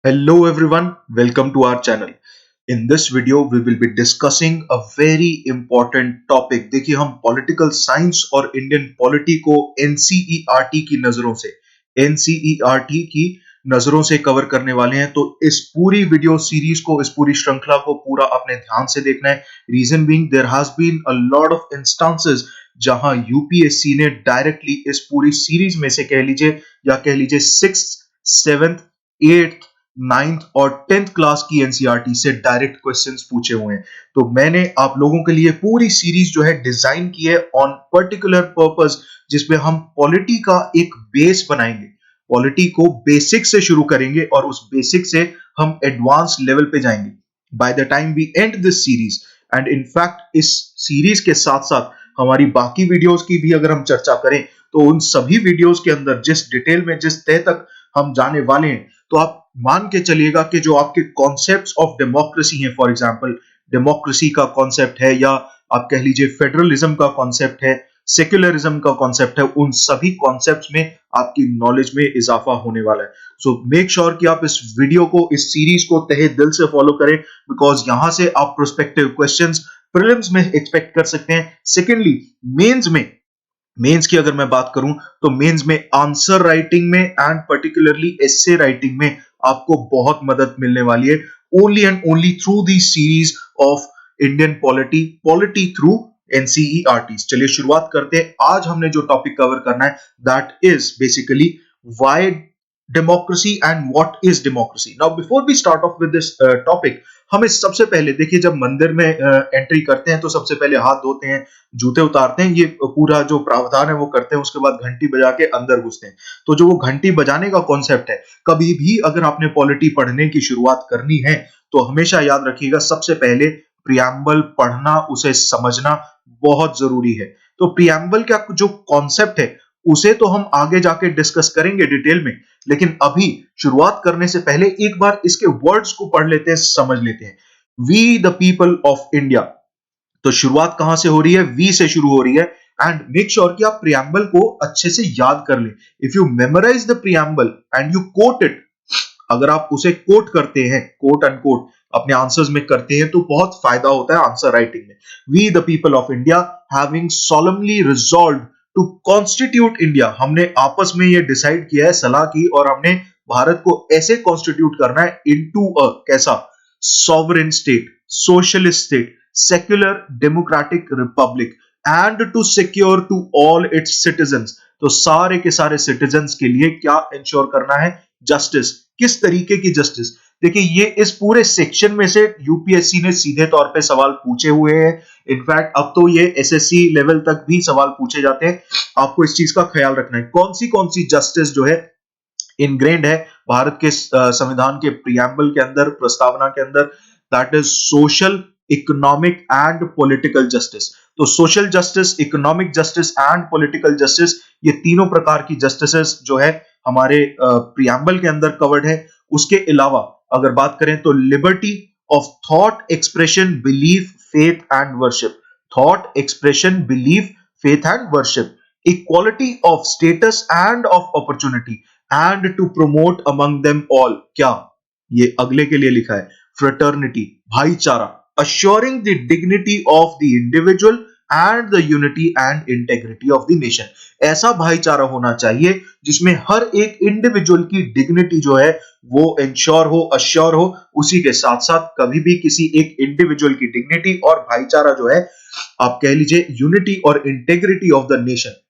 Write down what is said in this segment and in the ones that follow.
Hello everyone, welcome to our channel. In this video we will be discussing a very important topic. देखिए हम political science और Indian polity को NCERT की नजरों से NCERT की नजरों से कवर करने वाले हैं। तो इस पूरी वीडियो सीरीज को, इस पूरी श्रृंखला को पूरा अपने ध्यान से देखना है। Reason being there has been a lot of instances जहां यूपीएससी ने डायरेक्टली इस पूरी सीरीज में से कह लीजिए या कह लीजिए 6th, 7th, 8th, 9th और 10th क्लास की एनसीईआरटी से डायरेक्ट क्वेश्चंस पूछे हुए हैं। तो मैंने आप लोगों के लिए पूरी सीरीज जो है डिजाइन की है ऑन पर्टिकुलर पर्पस, जिसमें हम पॉलिटी का एक बेस बनाएंगे। पॉलिटी को बेसिक से शुरू करेंगे और उस बेसिक से हम एडवांस लेवल पे जाएंगे by the time we end this series. And in fact इस सीरीज के साथ साथ हमारी बाकी वीडियोस की भी अगर हम चर्चा करें तो उन सभी वीडियोस के अंदर जिस डिटेल में, जिस तह तक हम जाने वाले हैं, तो आप मान के चलिएगा कि जो आपके कॉन्सेप्ट्स ऑफ डेमोक्रेसी हैं, फॉर एग्जांपल डेमोक्रेसी का कॉन्सेप्ट है या आप कह लीजिए फेडरलिज्म का कॉन्सेप्ट है, सेक्युलरिज्म का कॉन्सेप्ट है, उन सभी कॉन्सेप्ट्स में आपकी नॉलेज में इजाफा होने वाला है। सो मेक श्योर कि आप इस वीडियो को, इस सीरीज को तहे दिल से फॉलो करें, बिकॉज यहां से आप प्रोस्पेक्टिव क्वेश्चंस प्रीलिम्स में एक्सपेक्ट कर सकते हैं। सेकेंडली, मेंस की अगर मैं बात करूं तो मेंस में आंसर राइटिंग में एंड पर्टिकुलरली एस्से राइटिंग में आपको बहुत मदद मिलने वाली है, only and only through the series of Indian polity through NCERT. चलिए शुरुआत करते हैं। आज हमने जो टॉपिक कवर करना है that is basically why democracy and what is democracy. Now before we start off with this topic, हमें सबसे पहले देखिए, जब मंदिर में एंट्री करते हैं तो सबसे पहले हाथ धोते हैं, जूते उतारते हैं, ये पूरा जो प्रावधान है वो करते हैं। उसके बाद घंटी बजा के अंदर घुसते हैं। तो जो वो घंटी बजाने का कॉन्सेप्ट है, कभी भी अगर आपने पॉलिटी पढ़ने की शुरुआत करनी है तो हमेशा याद रखिएगा, सबसे पहले प्रियम्बल पढ़ना, उसे समझना बहुत जरूरी है। तो प्रियम्बल का जो कॉन्सेप्ट है उसे तो हम आगे जाके डिस्कस करेंगे डिटेल में, लेकिन अभी शुरुआत करने से पहले एक बार इसके वर्ड्स को पढ़ लेते हैं, समझ लेते हैं। We the people of India. तो शुरुआत कहां से हो रही है? वी से शुरू हो रही है। एंड मेक श्योर कि आप प्रियम्बल को अच्छे से याद कर लें। If you memorise the preamble and you quote it, अगर आप उसे कोट करते हैं, कोट एंड कोट अपने आंसर्स में करते हैं, तो बहुत फायदा होता है आंसर राइटिंग में। We the people of India having solemnly resolved to constitute India. हमने आपस में ये डिसाइड किया है, सलाह की, और हमने भारत को ऐसे कॉन्स्टिट्यूट करना है इनटू अ कैसा? Sovereign state, socialist state, secular democratic republic, and to secure to all its citizens. तो सारे के सारे सिटीजन्स के लिए क्या इंश्योर करना है? जस्टिस। किस तरीके की जस्टिस? देखिए, ये इस पूरे सेक्शन में से यूपीएससी ने सीधे तौर पे सवाल पूछे हुए हैं। इनफैक्ट अब तो ये एसएससी लेवल तक भी सवाल पूछे जाते हैं। आपको इस चीज का ख्याल रखना है, कौन सी जस्टिस जो है इनग्रेन्ड है भारत के संविधान के प्रियम्बल के अंदर, प्रस्तावना के अंदर। That is social, economic and political justice. तो social justice, economic justice and political justice, ये तीनों प्रकार की जस्टिसेस जो है हमारे प्रियम्बल के अंदर कवर्ड है। उसके अलावा अगर बात करें तो liberty of thought expression, belief, faith and worship. Thought expression, belief, faith and worship. Equality of status and of opportunity and to promote among them all. क्या? ये अगले के लिए लिखा है। फ्रेटर्निटी, भाईचारा, assuring the dignity of the individual and the unity and integrity of the nation। ऐसा भाईचारा होना चाहिए जिसमें हर एक इंडिविजुअल की डिग्निटी जो है वो इंश्योर हो, अश्योर हो। उसी के साथ साथ कभी भी किसी एक इंडिविजुअल की डिग्निटी और भाईचारा जो है, आप कह लीजिए यूनिटी और इंटेग्रिटी ऑफ द नेशन,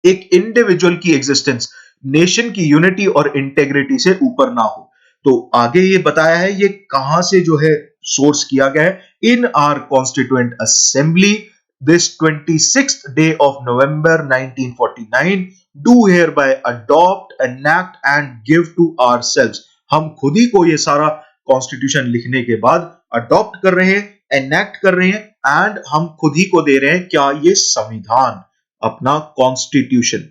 एक इंडिविजुअल की एग्जिस्टेंस नेशन की यूनिटी और इंटेग्रिटी से ऊपर ना हो। तो आगे ये बताया है ये कहां से जो है सोर्स किया गया है। In our constituent assembly this 26th day of November 1949 do hereby adopt, enact and give to ourselves। हम खुद ही को ये सारा कॉन्स्टिट्यूशन लिखने के बाद अडॉप्ट कर रहे हैं, एनेक्ट कर रहे हैं, एंड हम खुद ही को दे रहे हैं क्या? ये संविधान, अपना कॉन्स्टिट्यूशन।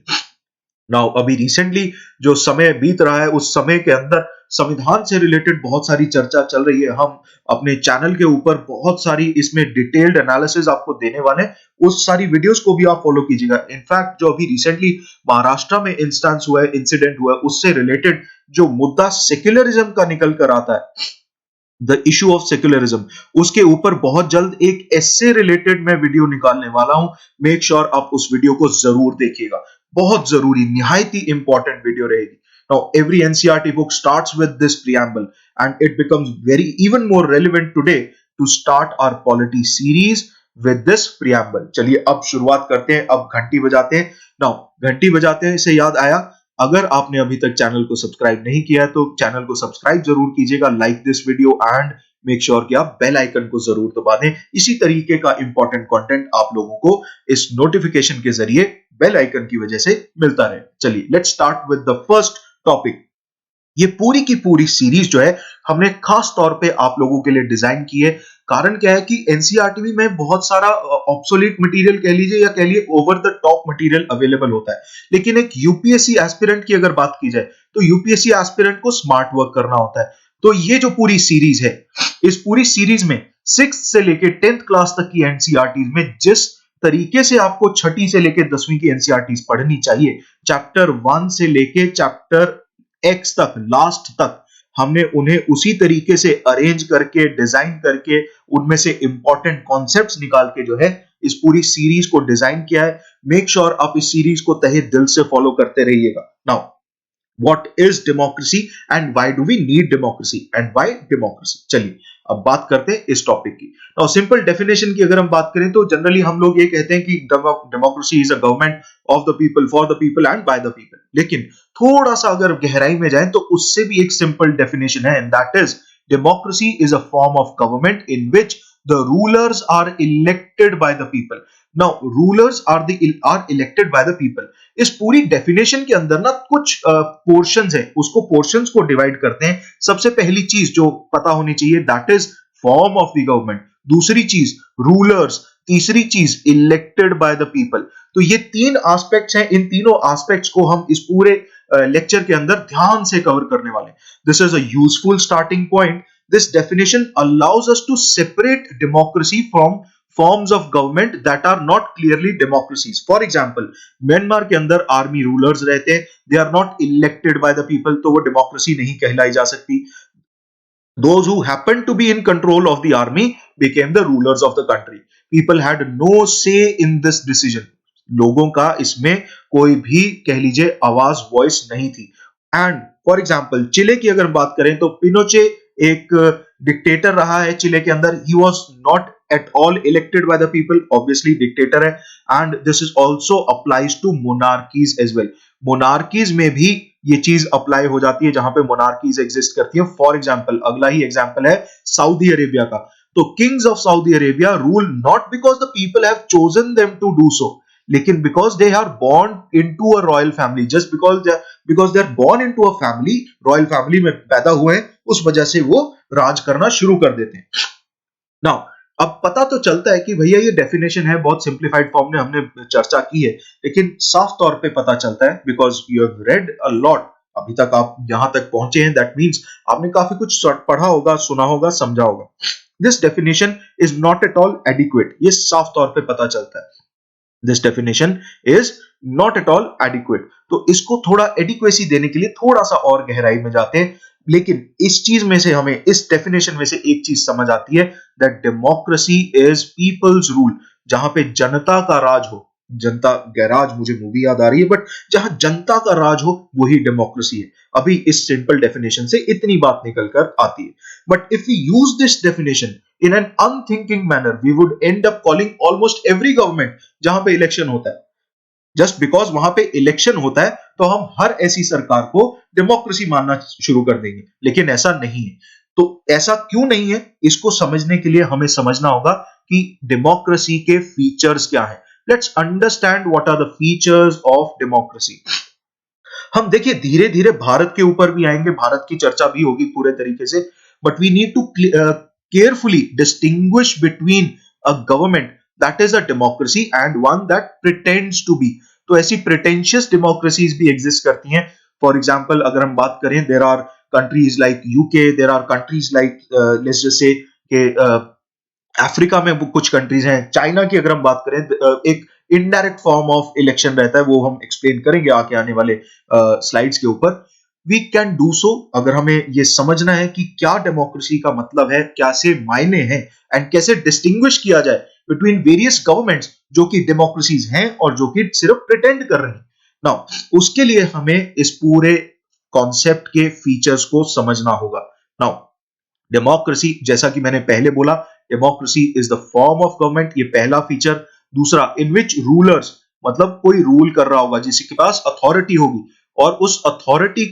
नाउ अभी रिसेंटली जो समय बीत रहा है उस समय के अंदर संविधान से रिलेटेड बहुत सारी चर्चा चल रही है। हम अपने चैनल के ऊपर बहुत सारी इसमें डिटेल्ड एनालिसिस आपको देने वाले हैं। उस सारी वीडियोस को भी आप फॉलो कीजिएगा। इनफैक्ट जो अभी रिसेंटली महाराष्ट्र में इंस्टेंस हुआ है, इंसिडेंट हुआ है, उससे रिलेटेड जो मुद्दा सेक्युलरिज्म का निकल कर आता है, द इशू ऑफ सेक्युलरिज्म, उसके ऊपर बहुत जल्द एक एस्से रिलेटेड मैं वीडियो निकालने वाला हूं। मेक श्योर आप उस वीडियो को जरूर देखिएगा, बहुत जरूरी, निहायत ही इंपॉर्टेंट वीडियो रहेगी। Now, every NCERT book starts with this preamble, and it becomes very even more relevant today to start our polity series with this preamble. चलिए अब शुरुआत करते हैं, अब घंटी बजाते हैं। Now, घंटी बजाते हैं से याद आया, अगर आपने अभी तक चैनल को सब्सक्राइब नहीं किया है तो चैनल को सब्सक्राइब जरूर कीजिएगा, like this video and make sure कि आप बेल आइकन को जरूर दबा दें। इसी तरीके का इंपॉर्टेंट कंटेंट आप लोगों को इस नोटिफिकेशन के जरिए बेल आइकन की वजह से मिलता रहे। चलिए let's start with the first topic. ये पूरी की पूरी सीरीज जो है हमने खास तौर पे आप लोगों के लिए डिजाइन की है। कारण क्या है कि एनसीईआरटी में बहुत सारा ऑब्सोलीट मटेरियल कह लीजिए या कह लिए over the top material available होता है, लेकिन एक यूपीएससी एस्पिरेंट की अगर बात की जाए तो यूपीएससी एस्पिरेंट को स्मार्ट वर्क करना होता है। तो ये जो पूरी सीरीज है, इस पूरी सीरीज में 6th से लेके 10th क्लास तक की एनसीईआरटी में जिस तरीके से आपको छठी से लेके 10वीं की एनसीईआरटी पढ़नी चाहिए, चैप्टर 1 से लेके चैप्टर एक्स तक, लास्ट तक, हमने उन्हें उसी तरीके से अरेंज करके, डिजाइन करके, उनमें से इंपॉर्टेंट कॉन्सेप्ट्स निकाल के जो है इस पूरी सीरीज को डिजाइन किया है। मेक श्योर आप इस सीरीज को तहे दिल से फॉलो करते रहिएगा। Now what is democracy and why do we need democracy and why democracy. चलिए अब बात करते हैं इस टॉपिक की। नाउ सिंपल डेफिनेशन की अगर हम बात करें तो जनरली हम लोग ये कहते हैं कि democracy is a government of the people, for the people and bye the people. लेकिन थोड़ा सा अगर गहराई में जाएं तो उससे भी एक सिंपल डेफिनेशन है, and that is democracy is a form of government in which the rulers are elected by the people. Now rulers are elected by the people. इस पूरी डेफिनेशन के अंदर ना कुछ पोर्शंस है, उसको पोर्शंस को डिवाइड करते हैं। सबसे पहली चीज जो पता होनी चाहिए that is form of the government, दूसरी चीज रूलर्स, तीसरी चीज इलेक्टेड बाय द पीपल। तो ये तीन एस्पेक्ट्स हैं, इन तीनों एस्पेक्ट्स को हम इस पूरे लेक्चर के अंदर ध्यान से कवर करने वाले हैं। This is a useful starting point. This definition allows us to separate democracy from forms of government that are not clearly democracies. For example, Myanmar के अंदर आर्मी रूलर्स रहते हैं, they are not elected by the people, तो वो democracy नहीं कहलाई जा सकती। Those who happened to be in control of the army became the rulers of the country. People had no say in this decision. लोगों का इसमें कोई भी कह लीजिए आवाज, वॉइस नहीं थी। एंड फॉर एग्जाम्पल चिले की अगर बात करें तो पिनोचे एक डिक्टेटर रहा है चिले के अंदर। He was not at all elected by the people, obviously dictator है। And this is also applies to monarchies as well. Monarchies में भी ये चीज अप्लाई हो जाती है जहां पे मोनार्कीज एग्जिस्ट करती है। फॉर एग्जाम्पल अगला ही एग्जाम्पल है सऊदी अरेबिया का। तो kings of Saudi Arabia rule not because the people have chosen them to do so, लेकिन because they are born into a royal family. Just because they are born into a family, royal family में पैदा हुए हैं, उस वजह से वो राज करना शुरू कर देते हैं। नाउ अब पता तो चलता है कि भैया ये डेफिनेशन है, बहुत सिंप्लीफाइड फॉर्म में हमने चर्चा की है, लेकिन साफ तौर पे पता चलता है because you have read a lot. अभी तक आप यहां तक पहुंचे हैं, दैट मीन्स आपने काफी कुछ पढ़ा होगा, सुना होगा, समझा होगा। This definition is not at all adequate, ये साफ तौर पे पता चलता है। This definition is not at all adequate. तो इसको थोड़ा एडिक्वेसी देने के लिए थोड़ा सा और गहराई में जाते हैं, लेकिन इस चीज में से हमें, इस डेफिनेशन में से एक चीज समझ आती है that democracy is people's rule. जहां पे जनता का राज हो, जनता गैराज मुझे मूवी याद आ रही है, बट जहां जनता का राज हो वही डेमोक्रेसी है। अभी इस सिंपल डेफिनेशन से इतनी बात निकल कर आती है। But if we use this definition in an unthinking manner, we would end up calling almost every government जहां पे इलेक्शन होता है, जस्ट बिकॉज वहां पे इलेक्शन होता है तो हम हर ऐसी सरकार को डेमोक्रेसी मानना शुरू कर देंगे, लेकिन ऐसा नहीं है। तो ऐसा क्यों नहीं है, इसको समझने के लिए हमें समझना होगा कि डेमोक्रेसी के फीचर्स क्या है। Let's understand what are the features of democracy. हम देखिए धीरे धीरे भारत के ऊपर भी आएंगे, भारत की चर्चा भी होगी पूरे तरीके से, but we need to carefully distinguish between a government that is a democracy and one that pretends to be। तो ऐसी pretentious democracies भी exist करती हैं। For example, अगर हम बात करें, there are countries like UK, there are countries like let's just say कि अफ्रीका में कुछ कंट्रीज हैं, चाइना की अगर हम बात करें, एक इनडायरेक्ट फॉर्म ऑफ इलेक्शन रहता है, वो हम एक्सप्लेन करेंगे आगे आने वाले स्लाइड्स के ऊपर। We can do so. अगर हमें ये समझना है कि क्या डेमोक्रेसी का मतलब है, क्या से मायने हैं, एंड कैसे डिस्टिंग्विश किया जाए बिटवीन वेरियस गवर्नमेंट्स जो कि डेमोक्रेसीज हैं और जो कि सिर्फ प्रिटेंड कर रही हैं। नाउ उसके लिए हमें इस पूरे कॉन्सेप्ट के फीचर्स को समझना होगा। नाउ डेमोक्रेसी, जैसा कि मैंने पहले बोला, democracy is the form of government, ये पहला फीचर। दूसरा, इन विच रूलर्स, मतलब कोई रूल कर रहा होगा जिसके पास अथॉरिटी होगी, और उस अथॉरिटी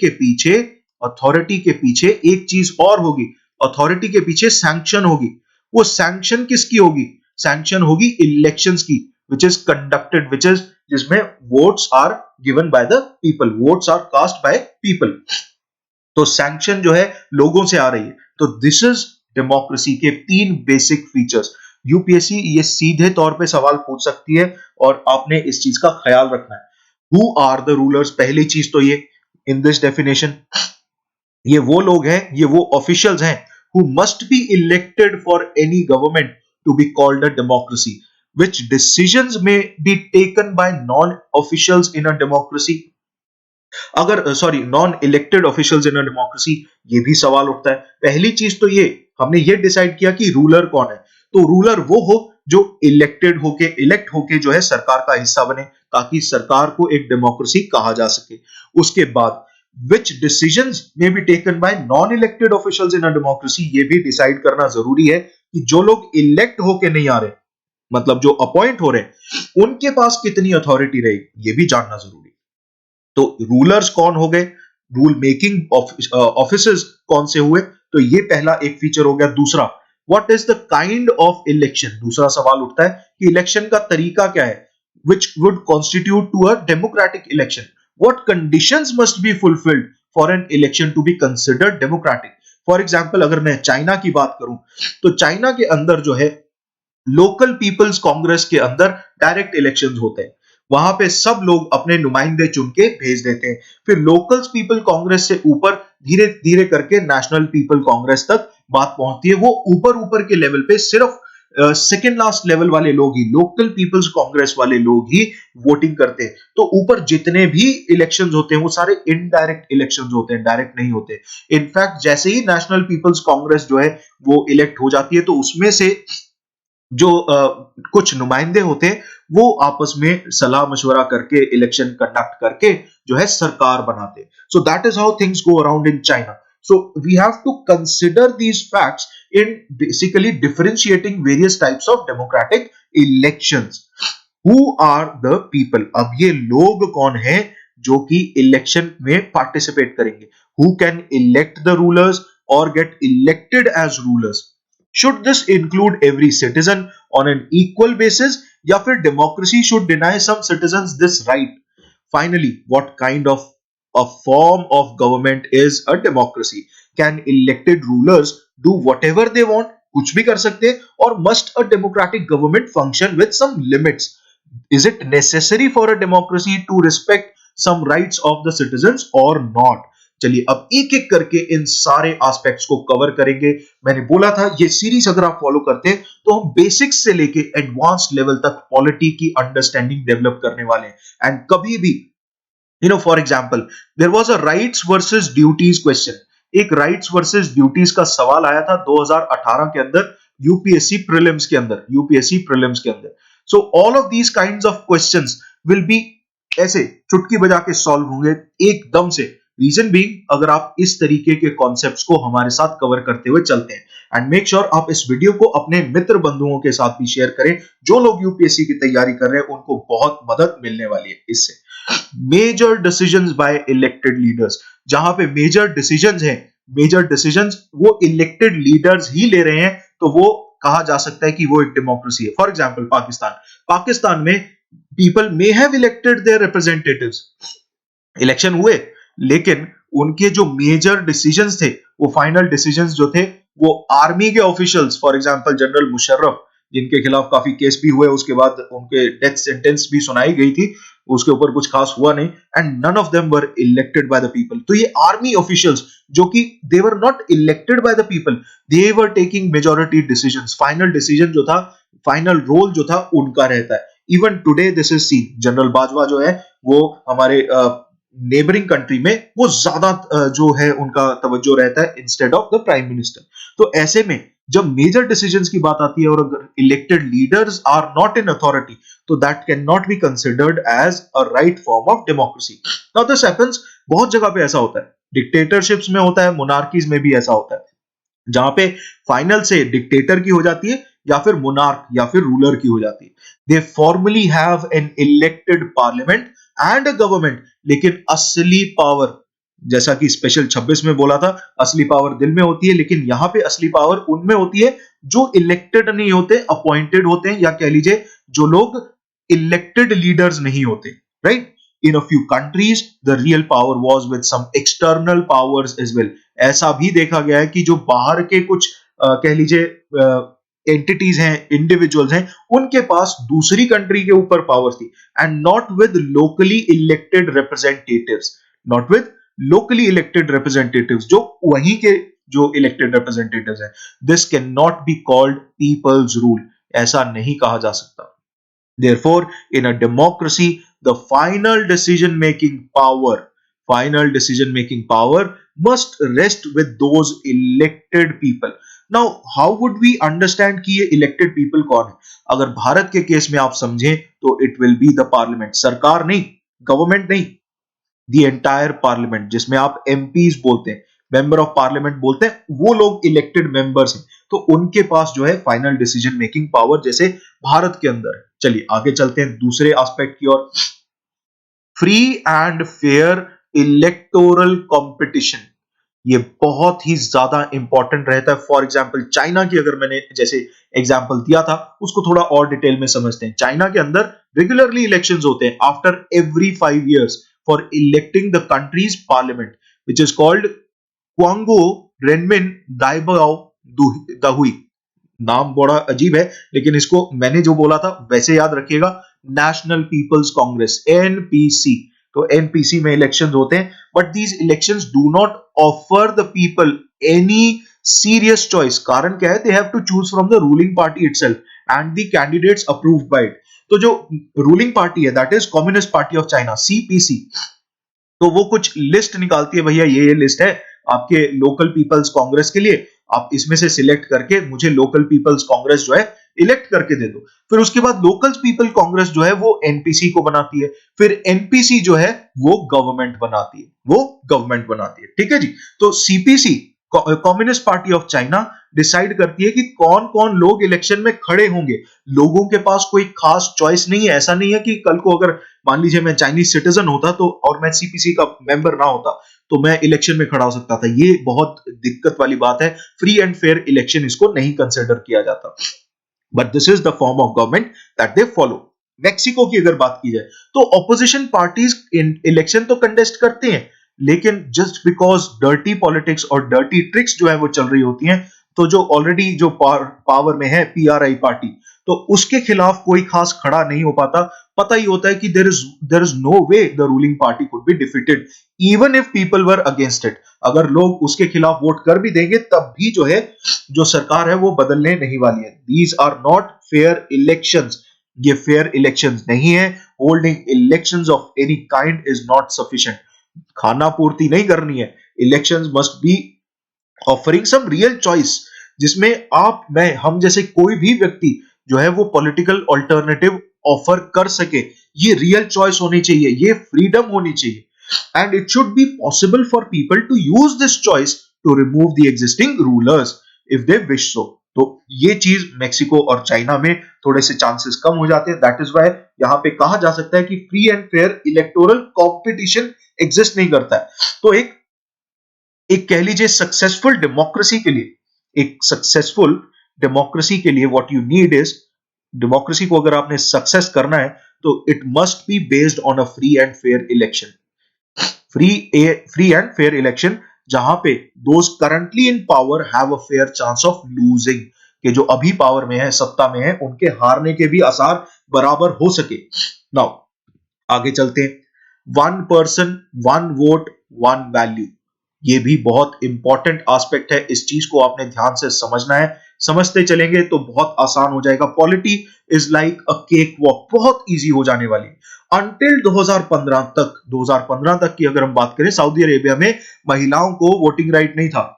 के पीछे एक चीज और होगी, अथॉरिटी के पीछे सैंक्शन होगी। वो सैंक्शन किसकी होगी? सैंक्शन होगी इलेक्शंस की, which is conducted, which is जिसमें votes are given by the people, votes are cast by people. तो सैंक्शन जो है लोगों से आ रही है। तो दिस इज डेमोक्रेसी के तीन बेसिक फीचर्स। यूपीएससी ये सीधे तौर पे सवाल पूछ सकती है और आपने इस चीज का ख्याल रखना है। हु आर द रूलर्स, पहली चीज तो ये, इन दिस डेफिनेशन, ये वो लोग हैं, ये वो ऑफिशियल्स हैं who must be elected for any government to be called a democracy, which decisions may be taken by non-officials in a democracy, अगर sorry non elected officials in a democracy. ये भी सवाल उठता है। पहली चीज तो ये, हमने ये डिसाइड किया कि रूलर कौन है। तो रूलर वो हो जो इलेक्ट होके जो है सरकार का हिस्सा बने, ताकि सरकार को एक डेमोक्रेसी कहा जा सके। उसके बाद which decisions may be taken by non-elected officials in a democracy, ये भी डिसाइड करना जरूरी है कि जो लोग इलेक्ट होके नहीं आ रहे, मतलब जो अपॉइंट हो रहे हैं, उनके पास कितनी अथॉरिटी रहेगी, ये भी जानना जरूरी है। तो रूलर्स कौन हो गए, रूल मेकिंग ऑफिसर्स कौन से हुए, तो ये पहला एक फीचर हो गया। दूसरा, what is the kind of election, दूसरा सवाल उठता है कि इलेक्शन का तरीका क्या है, which would constitute to a democratic election, what conditions must be fulfilled for an election to be considered democratic। For example, अगर मैं चाइना की बात करूं, तो चाइना के अंदर जो है लोकल पीपल्स कांग्रेस के अंदर डायरेक्ट इलेक्शंस होते हैं। वहां पे सब लोग अपने नुमाइंदे चुन के भेज देते हैं, फिर लोकल्स पीपल कांग्रेस से ऊपर धीरे धीरे करके नेशनल पीपल कांग्रेस तक बात पहुंचती है। वो ऊपर ऊपर के लेवल पे सिर्फ सेकेंड लास्ट लेवल वाले लोग ही, लोकल पीपल्स कांग्रेस वाले लोग ही वोटिंग करते हैं। तो ऊपर जितने भी इलेक्शंस होते हैं वो सारे इनडायरेक्ट इलेक्शंस होते हैं, डायरेक्ट नहीं होते। इनफैक्ट जैसे ही नेशनल पीपल्स कांग्रेस जो है वो इलेक्ट हो जाती है, तो उसमें से जो कुछ नुमाइंदे होते हैं वो आपस में सलाह मशवरा करके इलेक्शन कंडक्ट करके जो है सरकार बनाते हैं। So that is how things go around in China. So we have to consider these facts in basically differentiating various types of democratic elections. Who are the people? अब ये लोग कौन हैं जो कि इलेक्शन में पार्टिसिपेट करेंगे? Who can elect the rulers or get elected as rulers? Should this include every citizen on an equal basis, या फिर democracy should deny some citizens this right? Finally, what kind of a form of government is a democracy? Can elected rulers do whatever they want? कुछ भी कर सकते हैं, और must a democratic government function with some limits? Is it necessary for a democracy to respect some rights of the citizens or not? चलिए अब एक एक करके इन सारे एस्पेक्ट्स को कवर करेंगे। मैंने बोला था ये सीरीज अगर आप फॉलो करते हैं तो हम बेसिक्स से लेके एडवांस्ड लेवल तक पॉलिटी की अंडरस्टैंडिंग डेवलप करने वाले हैं। एंड कभी भी for example, there was a rights versus duties question. एक राइट्स वर्सेस ड्यूटीज का सवाल आया था 2018 के अंदर यूपीएससी प्रीलिम्स के अंदर। So all of these kinds of questions will be ऐसे चुटकी बजा के सॉल्व होंगे एकदम से। रीजन बीइंग, अगर आप इस तरीके के कॉन्सेप्ट्स को हमारे साथ कवर करते हुए चलते हैं। एंड मेक श्योर आप इस वीडियो को अपने मित्र बंधुओं के साथ भी शेयर करें, जो लोग यूपीएससी की तैयारी कर रहे हैं उनको बहुत मदद मिलने वाली है इससे। Major decisions by elected leaders, जहां पे मेजर डिसीजंस वो इलेक्टेड लीडर्स ही ले रहे हैं, तो वो कहा जा सकता है कि वो एक डेमोक्रेसी है। फॉर एग्जाम्पल, पाकिस्तान में people may have elected their representatives, election हुए, लेकिन उनके जो मेजर डिसीजंस थे, वो फाइनल डिसीजंस जो थे, वो आर्मी के officials, for example general Musharraf, जिनके खिलाफ काफी केस भी हुए, उसके बाद उनके डेथ सेंटेंस भी सुनाई गई थी, उसके ऊपर कुछ खास हुआ नहीं, and none of them were elected by the people. तो ये आर्मी ऑफिशियल्स जो कि they were not elected by the people, they were taking majority decisions, final decision जो था, फाइनल रोल जो था उनका रहता है। Even today this is seen, general Bajwa जो है वो हमारे नेबरिंग कंट्री में वो ज्यादा जो है उनका तवज्जो रहता है instead of the prime minister. तो ऐसे में जब मेजर डिसीजंस की बात आती है और अगर elected leaders are not in authority, तो that can not be considered as a right form of democracy. Now this happens बहुत जगह पे ऐसा होता है, डिक्टेटरशिप्स में होता है, मोनार्कीज में भी ऐसा होता है, जहां पे फाइनल से डिक्टेटर की हो जाती है या फिर मोनार्क या फिर रूलर की हो जाती है। They formally have an elected parliament and a government, लेकिन असली पावर, जैसा कि स्पेशल 26 में बोला था, असली पावर दिल में होती है, लेकिन यहां पे असली पावर उनमें होती है जो इलेक्टेड नहीं होते, अपॉइंटेड होते हैं, या कह लीजिए जो लोग इलेक्टेड लीडर्स नहीं होते, right. In a few countries the real power was with some external powers as well. ऐसा भी देखा गया है कि जो बाहर के कुछ कह लीजिए एंटिटीज हैं, इंडिविजुअल्स हैं, उनके पास दूसरी कंट्री के ऊपर पावर थी, and not with locally elected representatives, not with locally elected representatives, जो वहीं के जो इलेक्टेड रिप्रेजेंटेटिव्स हैं। This can not be called people's rule, ऐसा नहीं कहा जा सकता। Therefore, in a democracy, the final decision making power must rest with those elected people. Now, how would we understand कि ये elected people कौन है? अगर भारत के केस में आप समझें तो it will be the parliament, सरकार नहीं, गवर्नमेंट नहीं, दी एंटायर पार्लियामेंट, जिसमें आप एमपीज बोलते हैं, मेंबर ऑफ पार्लियामेंट बोलते हैं, वो लोग इलेक्टेड मेंबर्स हैं, तो उनके पास जो है फाइनल डिसीजन मेकिंग पावर जैसे भारत के अंदर है। चलिए आगे चलते हैं दूसरे एस्पेक्ट की ओर। Free and fair electoral competition, ये बहुत ही ज्यादा इंपॉर्टेंट रहता है। फॉर एग्जांपल चाइना की अगर मैंने जैसे एग्जांपल दिया था, उसको थोड़ा और डिटेल में समझते हैं। चाइना के अंदर रेगुलरली इलेक्शंस होते हैं after every 5 years for electing the country's parliament, which is called Quanguo Renmin Daibiao Dahui. नाम बड़ा अजीब है, लेकिन इसको मैंने जो बोला था वैसे याद रखिएगा, नेशनल पीपल्स कांग्रेस, एनपीसी। तो एनपीसी में इलेक्शंस होते हैं, but these elections do not offer the people any serious choice. कारण क्या है? They have to choose from the ruling party itself and the candidates approved by it. तो जो ruling party है, that is Communist Party of China, CPC, तो वो कुछ list निकालती है, भैया ये लिस्ट है आपके लोकल पीपल्स कांग्रेस के लिए, आप इसमें से सिलेक्ट करके मुझे लोकल पीपल्स कांग्रेस जो है इलेक्ट करके दे दो। फिर उसके बाद लोकल पीपल कांग्रेस जो है वो एनपीसी को बनाती है, फिर एनपीसी जो है वो गवर्नमेंट बनाती है, ठीक है जी। तो CPC, communist Party of China, decide करती है कि कौन कौन लोग इलेक्शन में खड़े होंगे। लोगों के पास कोई खास चॉइस नहीं है। ऐसा नहीं है कि कल को अगर मान लीजिए मैं चाइनीज सिटीजन होता तो और मैं सीपीसी का मेंबर ना होता तो मैं इलेक्शन में खड़ा हो सकता था। ये बहुत दिक्कत वाली बात है। फ्री एंड फेयर इलेक्शन इसको नहीं कंसिडर किया जाता, but this is the form of government that they follow. Mexico की अगर बात की जाए तो ऑपोजिशन पार्टीज इलेक्शन तो कंटेस्ट करते हैं, लेकिन जस्ट बिकॉज डर्टी पॉलिटिक्स और डर्टी ट्रिक्स जो है वो चल रही होती हैं, तो जो ऑलरेडी जो पावर में है पीआरआई पार्टी, तो उसके खिलाफ कोई खास खड़ा नहीं हो पाता। पता ही होता है कि there is no way the ruling party could be defeated even if people were against it. अगर लोग उसके खिलाफ वोट कर भी देंगे तब भी जो है जो सरकार है वो बदलने नहीं वाली है। These are not fair elections, ये फेयर इलेक्शंस नहीं है। Holding elections of any kind is not sufficient. खाना पूर्ति नहीं करनी है, elections must be offering some real choice, जिसमें आप, मैं, हम जैसे कोई भी व्यक्ति जो है वो पॉलिटिकल ऑल्टरनेटिव ऑफर कर सके। ये रियल चॉइस होनी चाहिए, ये फ्रीडम होनी चाहिए, and it should be possible for people to use this choice to remove the existing rulers if they wish so. तो ये चीज मेक्सिको और चाइना में थोड़े से चांसेस कम हो जाते हैं। दैट इज वाई यहां पे कहा जा सकता है कि free and fair electoral competition exist नहीं करता है। तो एक कह लीजिए सक्सेसफुल डेमोक्रेसी के लिए, एक सक्सेसफुल डेमोक्रेसी के लिए what you need is, democracy को अगर आपने सक्सेस करना है तो it must be based on a free and fair election. Free and fair election जहां पे those currently in power have a fair chance of losing, के जो अभी पावर में है, सत्ता में है, उनके हारने के भी आसार बराबर हो सके। नाउ आगे चलते हैं। One person one vote one value, ये भी बहुत इंपॉर्टेंट एस्पेक्ट है। इस चीज को आपने ध्यान से समझना है। समझते चलेंगे तो बहुत आसान हो जाएगा। Polity is like a cake walk, बहुत इजी हो जाने वाली। अंटिल 2015 तक की अगर हम बात करें, सऊदी अरेबिया में महिलाओं को वोटिंग राइट नहीं था।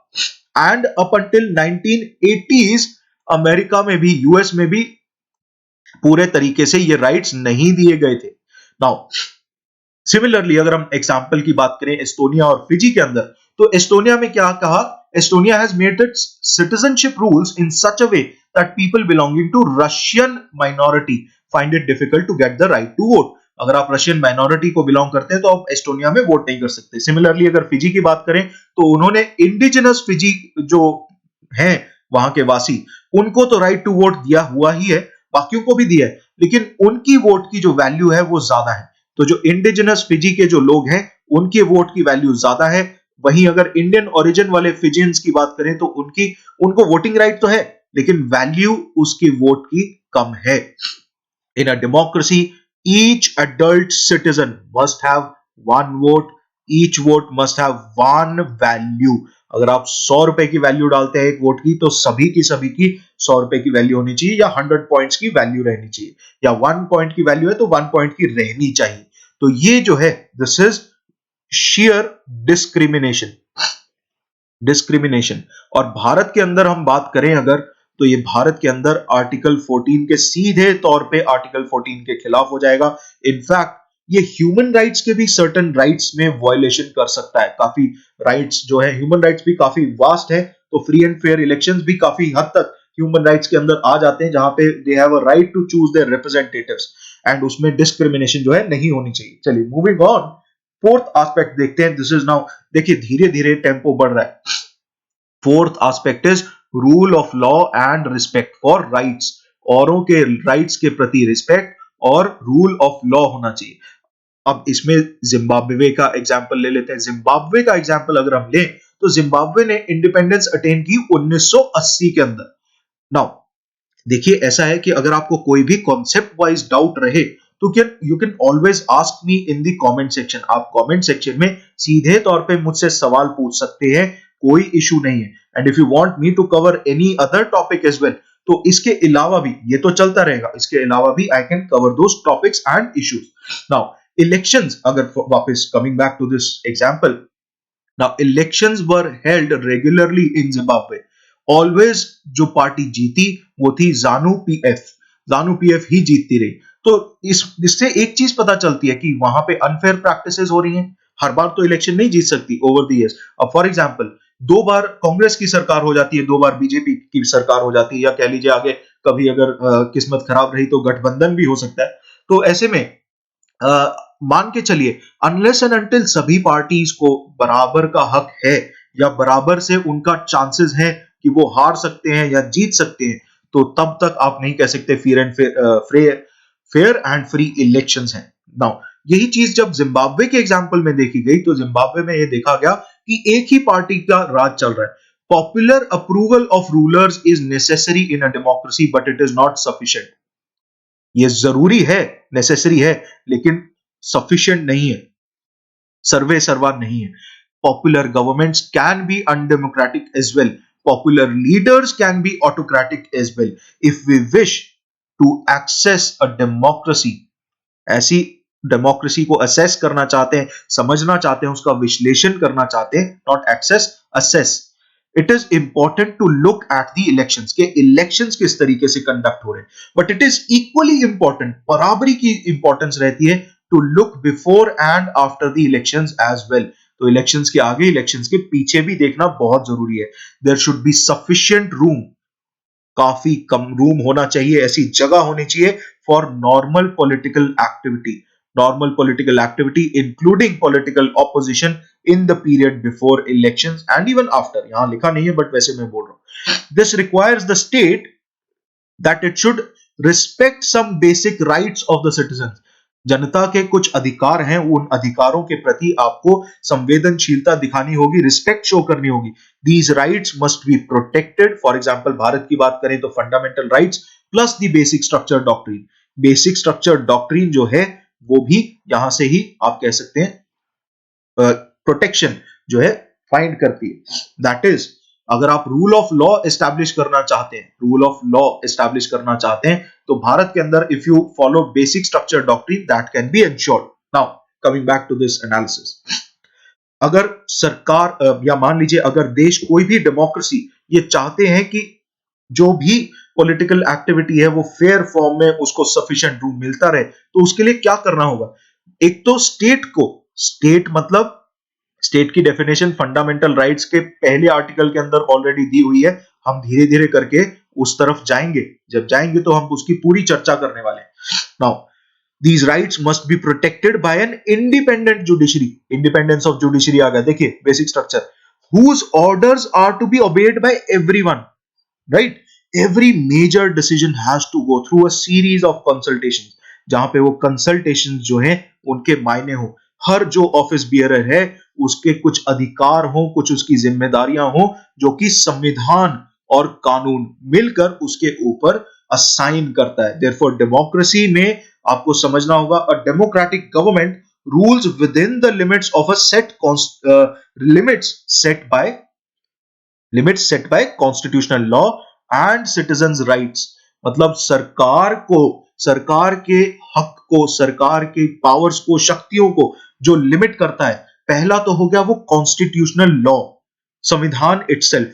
And up until 1980s America में भी, यूएस में भी पूरे तरीके से ये राइट्स नहीं दिए गए थे। नाउ सिमिलरली अगर हम एग्जाम्पल की बात करें एस्टोनिया और फिजी के अंदर, तो एस्टोनिया में क्या कहा, Estonia has made its citizenship rules in such a way that people belonging to Russian minority find it difficult to get the right to vote. अगर आप रशियन माइनॉरिटी को बिलोंग करते हैं तो आप एस्टोनिया में वोट नहीं कर सकते। सिमिलरली अगर फिजी की बात करें तो उन्होंने इंडिजिनस फिजी जो हैं वहां के वासी, उनको तो राइट टू वोट दिया हुआ ही है, बाकियों को भी दिया है, लेकिन उनकी वोट की जो वैल्यू है वो ज्यादा है। तो जो इंडिजिनस फिजी के जो लोग हैं उनके वोट की वैल्यू ज्यादा है। वहीं अगर इंडियन ओरिजिन वाले फिजियंस की बात करें तो उनको वोटिंग राइट तो है, लेकिन वैल्यू उसकी वोट की कम है। In a democracy each adult citizen must have one vote, each vote must have one value. अगर आप 100 रुपए की वैल्यू डालते हैं एक वोट की, तो सभी की 100 रुपए की वैल्यू होनी चाहिए, या 100 पॉइंट्स की वैल्यू रहनी चाहिए, या 1 पॉइंट की वैल्यू है तो 1 पॉइंट की रहनी चाहिए। तो ये जो है this is share discrimination, discrimination. और भारत के अंदर हम बात करें अगर, तो ये भारत के अंदर आर्टिकल 14 के सीधे तौर पे आर्टिकल 14 के खिलाफ हो जाएगा। इनफैक्ट ये ह्यूमन राइट्स के भी सर्टेन राइट्स में वायलेशन कर सकता है। काफी राइट्स जो है, ह्यूमन राइट्स भी काफी वास्ट है, तो फ्री एंड फेयर इलेक्शंस भी काफी हद तक ह्यूमन राइट्स के अंदर आ जाते हैं, जहां पे they have a right to choose their representatives, and उसमें डिस्क्रिमिनेशन जो है नहीं होनी चाहिए। चलिए मूविंग ऑन, फोर्थ एस्पेक्ट देखते हैं। दिस इज नाउ, देखिए धीरे धीरे टेम्पो बढ़ रहा है। Fourth aspect is rule of law and respect for rights. औरों के राइट्स के प्रति रिस्पेक्ट और रूल ऑफ लॉ होना चाहिए। अब इसमें जिम्बाब्वे का एग्जांपल ले लेते हैं। जिम्बाब्वे का एग्जांपल अगर हम लें तो जिम्बाब्वे ने इंडिपेंडेंस अटेन की 1980 के अंदर। नाउ देखिए ऐसा है कि अगर आपको कोई भी कॉन्सेप्ट वाइज डाउट रहे तो can you can always ask me in the comment section. आप कमेंट सेक्शन में सीधे तौर पे मुझसे सवाल पूछ सकते हैं, कोई इशू नहीं है। And if you want me to cover any other topic as well, तो इसके अलावा भी, ये तो चलता रहेगा, इसके अलावा भी I can cover those topics and issues. Now elections, अगर वापस coming back to this example, now elections were held regularly in Zimbabwe. Always जो पार्टी जीती वो थी जानू पीएफ, जानू पीएफ ही जीतती रही। तो इससे एक चीज पता चलती है कि वहां पे अनफेयर प्रैक्टिसेस हो रही हैं। हर बार तो इलेक्शन नहीं जीत सकती ओवर द इयर्स। अब फॉर एग्जांपल 2 बार कांग्रेस की सरकार हो जाती है, 2 बार बीजेपी की सरकार हो जाती है, या कह लीजिए आगे कभी अगर किस्मत खराब रही तो गठबंधन भी हो सकता है। तो ऐसे में मान के चलिए अनलेस एंड अनटिल सभी पार्टीज को बराबर का हक है, या बराबर से उनका चांसेस है कि वो हार सकते हैं या जीत सकते हैं, तो तब तक आप नहीं कह सकते फेयर एंड फ्री इलेक्शंस हैं। नाउ यही चीज जब जिम्बाब्वे के एग्जांपल में देखी गई, तो जिम्बाब्वे में यह देखा गया कि एक ही पार्टी का राज चल रहा है। Popular approval of rulers is necessary in a democracy but it is not sufficient. ये जरूरी है, नेसेसरी है, लेकिन सफिशिएंट नहीं है, सर्वे सर्वा नहीं है। Popular governments can be undemocratic as well, popular leaders can be autocratic as well. If we wish to access a democracy, ऐसी डेमोक्रेसी को असेस करना चाहते हैं, समझना चाहते हैं, उसका विश्लेषण करना चाहते हैं, not access, assess, it is important to look at the elections, के इलेक्शंस किस तरीके से कंडक्ट हो रहे हैं। But it is equally important, बराबरी की इंपॉर्टेंस रहती है, to look before and after the elections as well. तो इलेक्शंस के आगे, इलेक्शंस के पीछे भी देखना बहुत जरूरी है। There should be sufficient room, काफी कम रूम होना चाहिए, ऐसी जगह होनी चाहिए for normal political activity, normal political activity including political opposition in the period before elections and even after. यहां लिखा नहीं है बट वैसे मैं बोल रहा हूं। This requires the state that it should respect some basic rights of the citizens। जनता के कुछ अधिकार हैं, उन अधिकारों के प्रति आपको संवेदनशीलता दिखानी होगी, रिस्पेक्ट शो करनी होगी। These rights must be protected। For example Bharat की बात करें तो fundamental rights plus the basic structure doctrine. Basic structure doctrine जो है वो भी यहां से ही आप कह सकते हैं प्रोटेक्शन जो है फाइंड करती है। दैट इज अगर आप रूल ऑफ लॉ एस्टैब्लिश करना चाहते हैं, रूल ऑफ लॉ एस्टैब्लिश करना चाहते हैं, तो भारत के अंदर if you follow basic structure doctrine that can be ensured. Now coming back to this analysis, अगर सरकार या मान लीजिए अगर देश कोई भी डेमोक्रेसी ये चाहते हैं कि जो भी पॉलिटिकल एक्टिविटी है वो फेयर फॉर्म में उसको सफिशिएंट रूम मिलता रहे, तो उसके लिए क्या करना होगा? एक तो स्टेट को, स्टेट मतलब स्टेट की डेफिनेशन फंडामेंटल राइट्स के पहले आर्टिकल के अंदर ऑलरेडी दी हुई है, हम धीरे धीरे करके उस तरफ जाएंगे, जब जाएंगे तो हम उसकी पूरी चर्चा करने वाले हैं। Now these rights must be protected by an independent judiciary, independence of judiciary आ गया, देखिए basic structure, whose orders are to be obeyed by everyone, right? Every major decision has to go through a series of consultations, जहां पे वो consultation जो है उनके मायने हो, हर जो ऑफिस बियरर है उसके कुछ अधिकार हो, कुछ उसकी जिम्मेदारियां हो जो कि संविधान और कानून मिलकर उसके ऊपर असाइन करता है। देयरफॉर डेमोक्रेसी में आपको समझना होगा, a democratic government rules within the limits of a set limits set by constitutional law and citizens rights. मतलब सरकार को, सरकार के हक को, सरकार के पावर्स को, शक्तियों को जो लिमिट करता है, पहला तो हो गया वो कॉन्स्टिट्यूशनल लॉ, संविधान इटसेल्फ।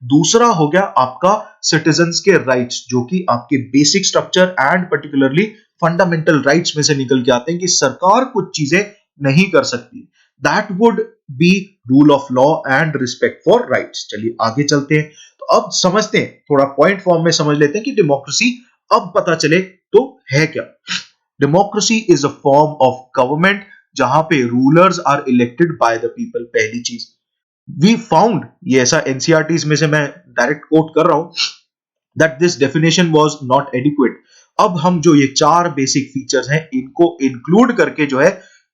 दूसरा हो गया आपका सिटीजंस के राइट्स, जो कि आपके basic structure and particularly fundamental rights में से निकल के आते हैं कि सरकार कुछ चीजें नहीं कर सकती। That would be rule of law and respect for rights. चलिए आगे चलते हैं, तो अब समझते हैं, थोड़ा पॉइंट फॉर्म में समझ लेते हैं कि डेमोक्रेसी अब पता चले तो है क्या। Democracy is a form of government जहां पे rulers are elected by the people. पहली चीज वी फाउंड, ये ऐसा एनसीईआरटीज में से मैं डायरेक्ट कोट कर रहा हूं, that this definition was not adequate. अब हम जो ये चार बेसिक फीचर्स हैं इनको इंक्लूड करके जो है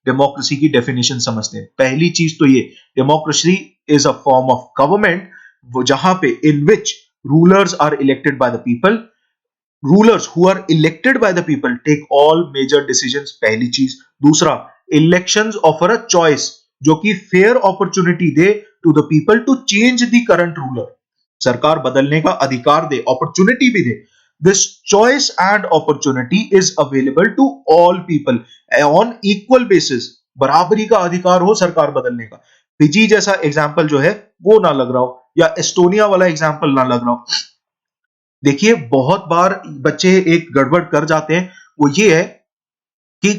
डेमोक्रेसी की डेफिनेशन समझते हैं। पहली चीज तो ये, democracy is a form of government वो जहां पे in which rulers are elected by the people, rulers who are elected by the people take all major decisions. पहली चीज। दूसरा, इलेक्शंस ऑफर अ चॉइस, जो कि फेयर अपॉर्चुनिटी दे to the people to change the current ruler, सरकार बदलने का अधिकार दे, अपॉर्चुनिटी भी दे। This choice and opportunity is available to all people on equal basis, बराबरी का अधिकार हो सरकार बदलने का। फिजी जैसा एग्जाम्पल जो है वो ना लग रहा हो, या एस्टोनिया वाला एग्जाम्पल ना लग रहा हो। देखिए बहुत बार बच्चे एक गड़बड़ कर जाते हैं, वो ये है कि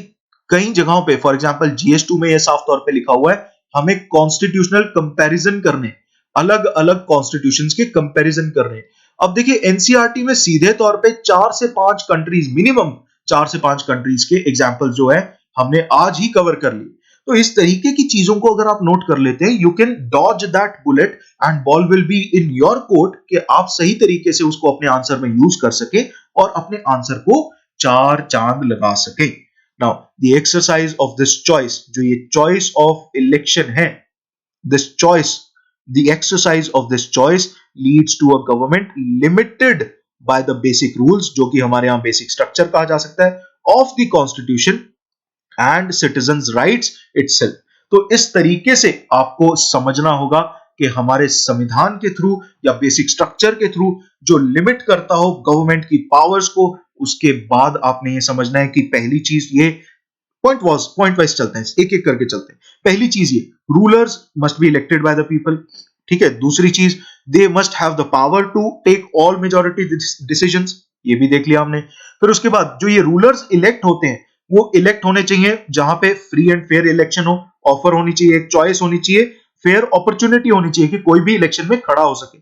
कई जगहों पे, फॉर एग्जांपल जीएस2 में ये साफ तौर पे लिखा हुआ है, हमें कॉन्स्टिट्यूशनल कंपैरिजन करने, अलग अलग कॉन्स्टिट्यूशंस के कंपैरिजन करने। अब देखिए एनसीईआरटी में सीधे तौर पे 4 से 5 कंट्रीज, मिनिमम 4 से 5 कंट्रीज के एग्जांपल जो है हमने आज ही कवर कर लिए। तो इस तरीके की चीजों को अगर आप नोट कर लेते हैं, you can dodge that bullet and ball will be in your court, कि आप सही तरीके से उसको अपने आंसर में यूज कर सके और अपने आंसर को 4 चांद लगा सके। Now, the exercise of this choice, जो ये choice of election है, this choice, the exercise of this choice leads to a government limited by the basic rules, जो कि हमारे यहाँ basic structure कहा जा सकता है, of the constitution and citizens rights itself। तो इस तरीके से आपको समझना होगा कि हमारे संविधान के थ्रू या बेसिक स्ट्रक्चर के थ्रू जो लिमिट करता हो गवर्नमेंट की पावर्स को, उसके बाद आपने ये समझना है कि पहली चीज ये, पॉइंट वाइज चलते हैं, एक एक करके चलते हैं। पहली चीज ये, rulers must be elected by the people, ठीक है। दूसरी चीज, they must have the power to take all majority decisions, ये भी देख लिया हमने। फिर उसके बाद जो ये रूलर्स इलेक्ट होते हैं वो इलेक्ट होने चाहिए जहां पे फ्री एंड फेयर इलेक्शन हो, ऑफर होनी चाहिए, एक चॉइस होनी चाहिए, फेयर अपॉर्चुनिटी होनी चाहिए कि कोई भी इलेक्शन में खड़ा हो सके,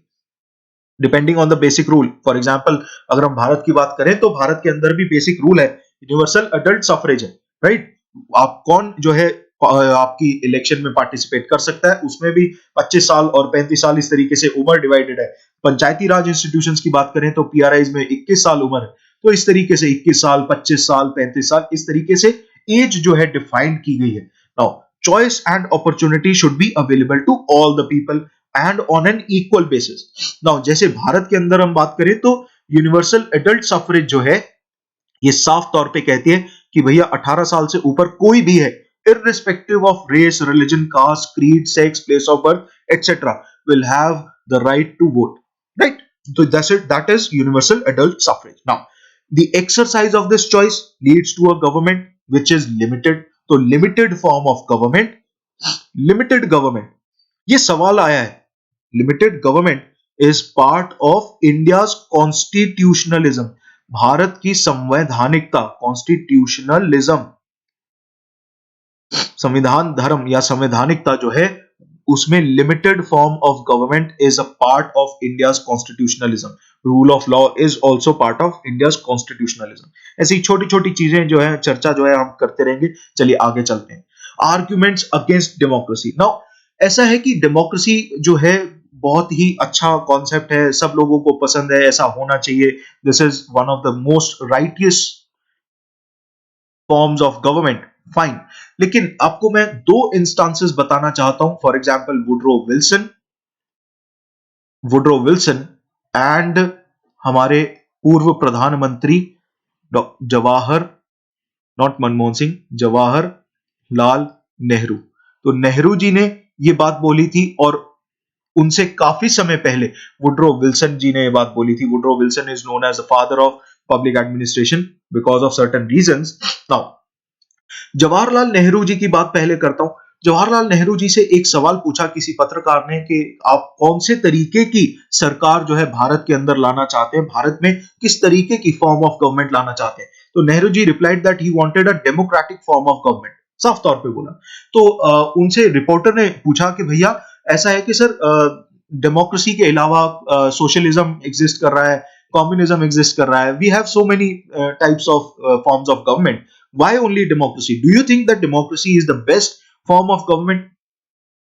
depending on the basic rule. For example अगर हम भारत की बात करें तो भारत के अंदर भी बेसिक रूल है, यूनिवर्सल अडल्ट सफरेज है, राइट। आप कौन जो है आपकी इलेक्शन में पार्टिसिपेट कर सकता है, उसमें भी 25 साल और 35 साल इस तरीके से उम्र डिवाइडेड है। पंचायती राज इंस्टीट्यूशंस की बात करें तो पीआरआईज में 21 साल उम्र है, तो इस तरीके से 21 साल, 25 साल, 35 साल, इस तरीके से एज जो है डिफाइंड की गई है। Now choice and opportunity should be available to all the people and on an equal basis। now जैसे भारत के अंदर हम बात करें तो यूनिवर्सल एडल्ट सफरेज जो है ये साफ तौर पे कहती है कि भैया 18 साल से ऊपर कोई भी है, irrespective of race, religion, caste, creed, sex, place of birth, etc. will have the right to vote, right? So that is universal adult suffrage. Now the exercise of this choice leads to a government which is limited. तो limited form of government, limited government, ये सवाल आया है. Limited government is part of India's constitutionalism. Bharat की संवैधानिकता, constitutionalism, संविधान धर्म या संवैधानिकता जो है, उसमें limited form of government is a part of India's constitutionalism. Rule of law is also part of India's constitutionalism. ऐसी छोटी छोटी चीजें जो है, चर्चा जो है हम करते रहेंगे. चलिए आगे चलते हैं. Arguments against democracy. नाउ ऐसा है कि डेमोक्रेसी जो है बहुत ही अच्छा कॉन्सेप्ट है, सब लोगों को पसंद है, ऐसा होना चाहिए. This is one of the most righteous forms of government. Fine. लेकिन आपको मैं दो इंस्टांसेस बताना चाहता हूं. For example Woodrow Wilson and हमारे पूर्व प्रधानमंत्री जवाहर, नॉट मनमोहन सिंह, जवाहर लाल नेहरू. तो नेहरू जी ने ये बात बोली थी और उनसे काफी समय पहले वुड्रो विल्सन जी ने ये बात बोली थी. Woodrow Wilson is known as the father of public administration because of certain reasons. Now Jawaharlal Nehru ji की बात पहले करता हूं. जवाहरलाल नेहरू जी से एक सवाल पूछा किसी पत्रकार ने कि आप कौन से तरीके की सरकार जो है भारत के अंदर लाना चाहते हैं, भारत में किस तरीके की फॉर्म ऑफ गवर्नमेंट लाना चाहते हैं. तो Nehru ji replied that he wanted a democratic form of government. साफ तौर पे बोला. तो उनसे रिपोर्टर ने पूछा कि भैया ऐसा है कि सर डेमोक्रेसी के अलावा सोशलिज्म एग्जिस्ट कर रहा है, कम्युनिज्म एग्जिस्ट कर रहा है, we have so many types of forms of government, why only democracy, do you think that democracy is the best form of government.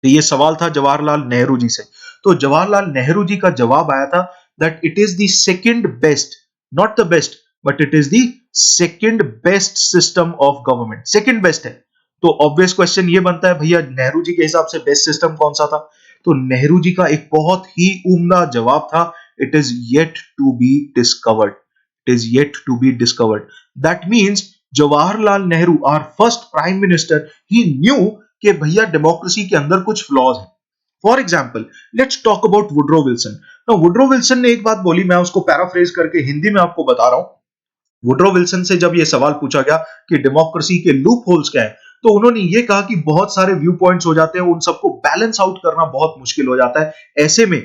तो ये सवाल था जवाहरलाल नेहरू जी से. तो जवाहरलाल नेहरू जी का जवाब आया था that it is the second best, not the best, but it is the second best system of government. Second best है. तो ऑब्वियस क्वेश्चन ये बनता है भैया नेहरू जी के हिसाब से बेस्ट सिस्टम कौन सा था. तो नेहरू जी का एक बहुत ही उम्दा जवाब था, it is yet to be discovered. It is yet to be discovered. That means Jawaharlal Nehru, our first prime minister, he knew कि भैया डेमोक्रेसी के अंदर कुछ फ्लॉज हैं. For example let's talk about Woodrow Wilson. Woodrow Wilson ने एक बात बोली, मैं उसको पैराफ्रेज करके हिंदी में आपको बता रहा हूं. वुड्रो विल्सन से जब यह सवाल पूछा गया कि डेमोक्रेसी के लूप होल्स क्या है, तो उन्होंने ये कहा कि बहुत सारे व्यू पॉइंट्स हो जाते हैं, उन सबको बैलेंस आउट करना बहुत मुश्किल हो जाता है. ऐसे में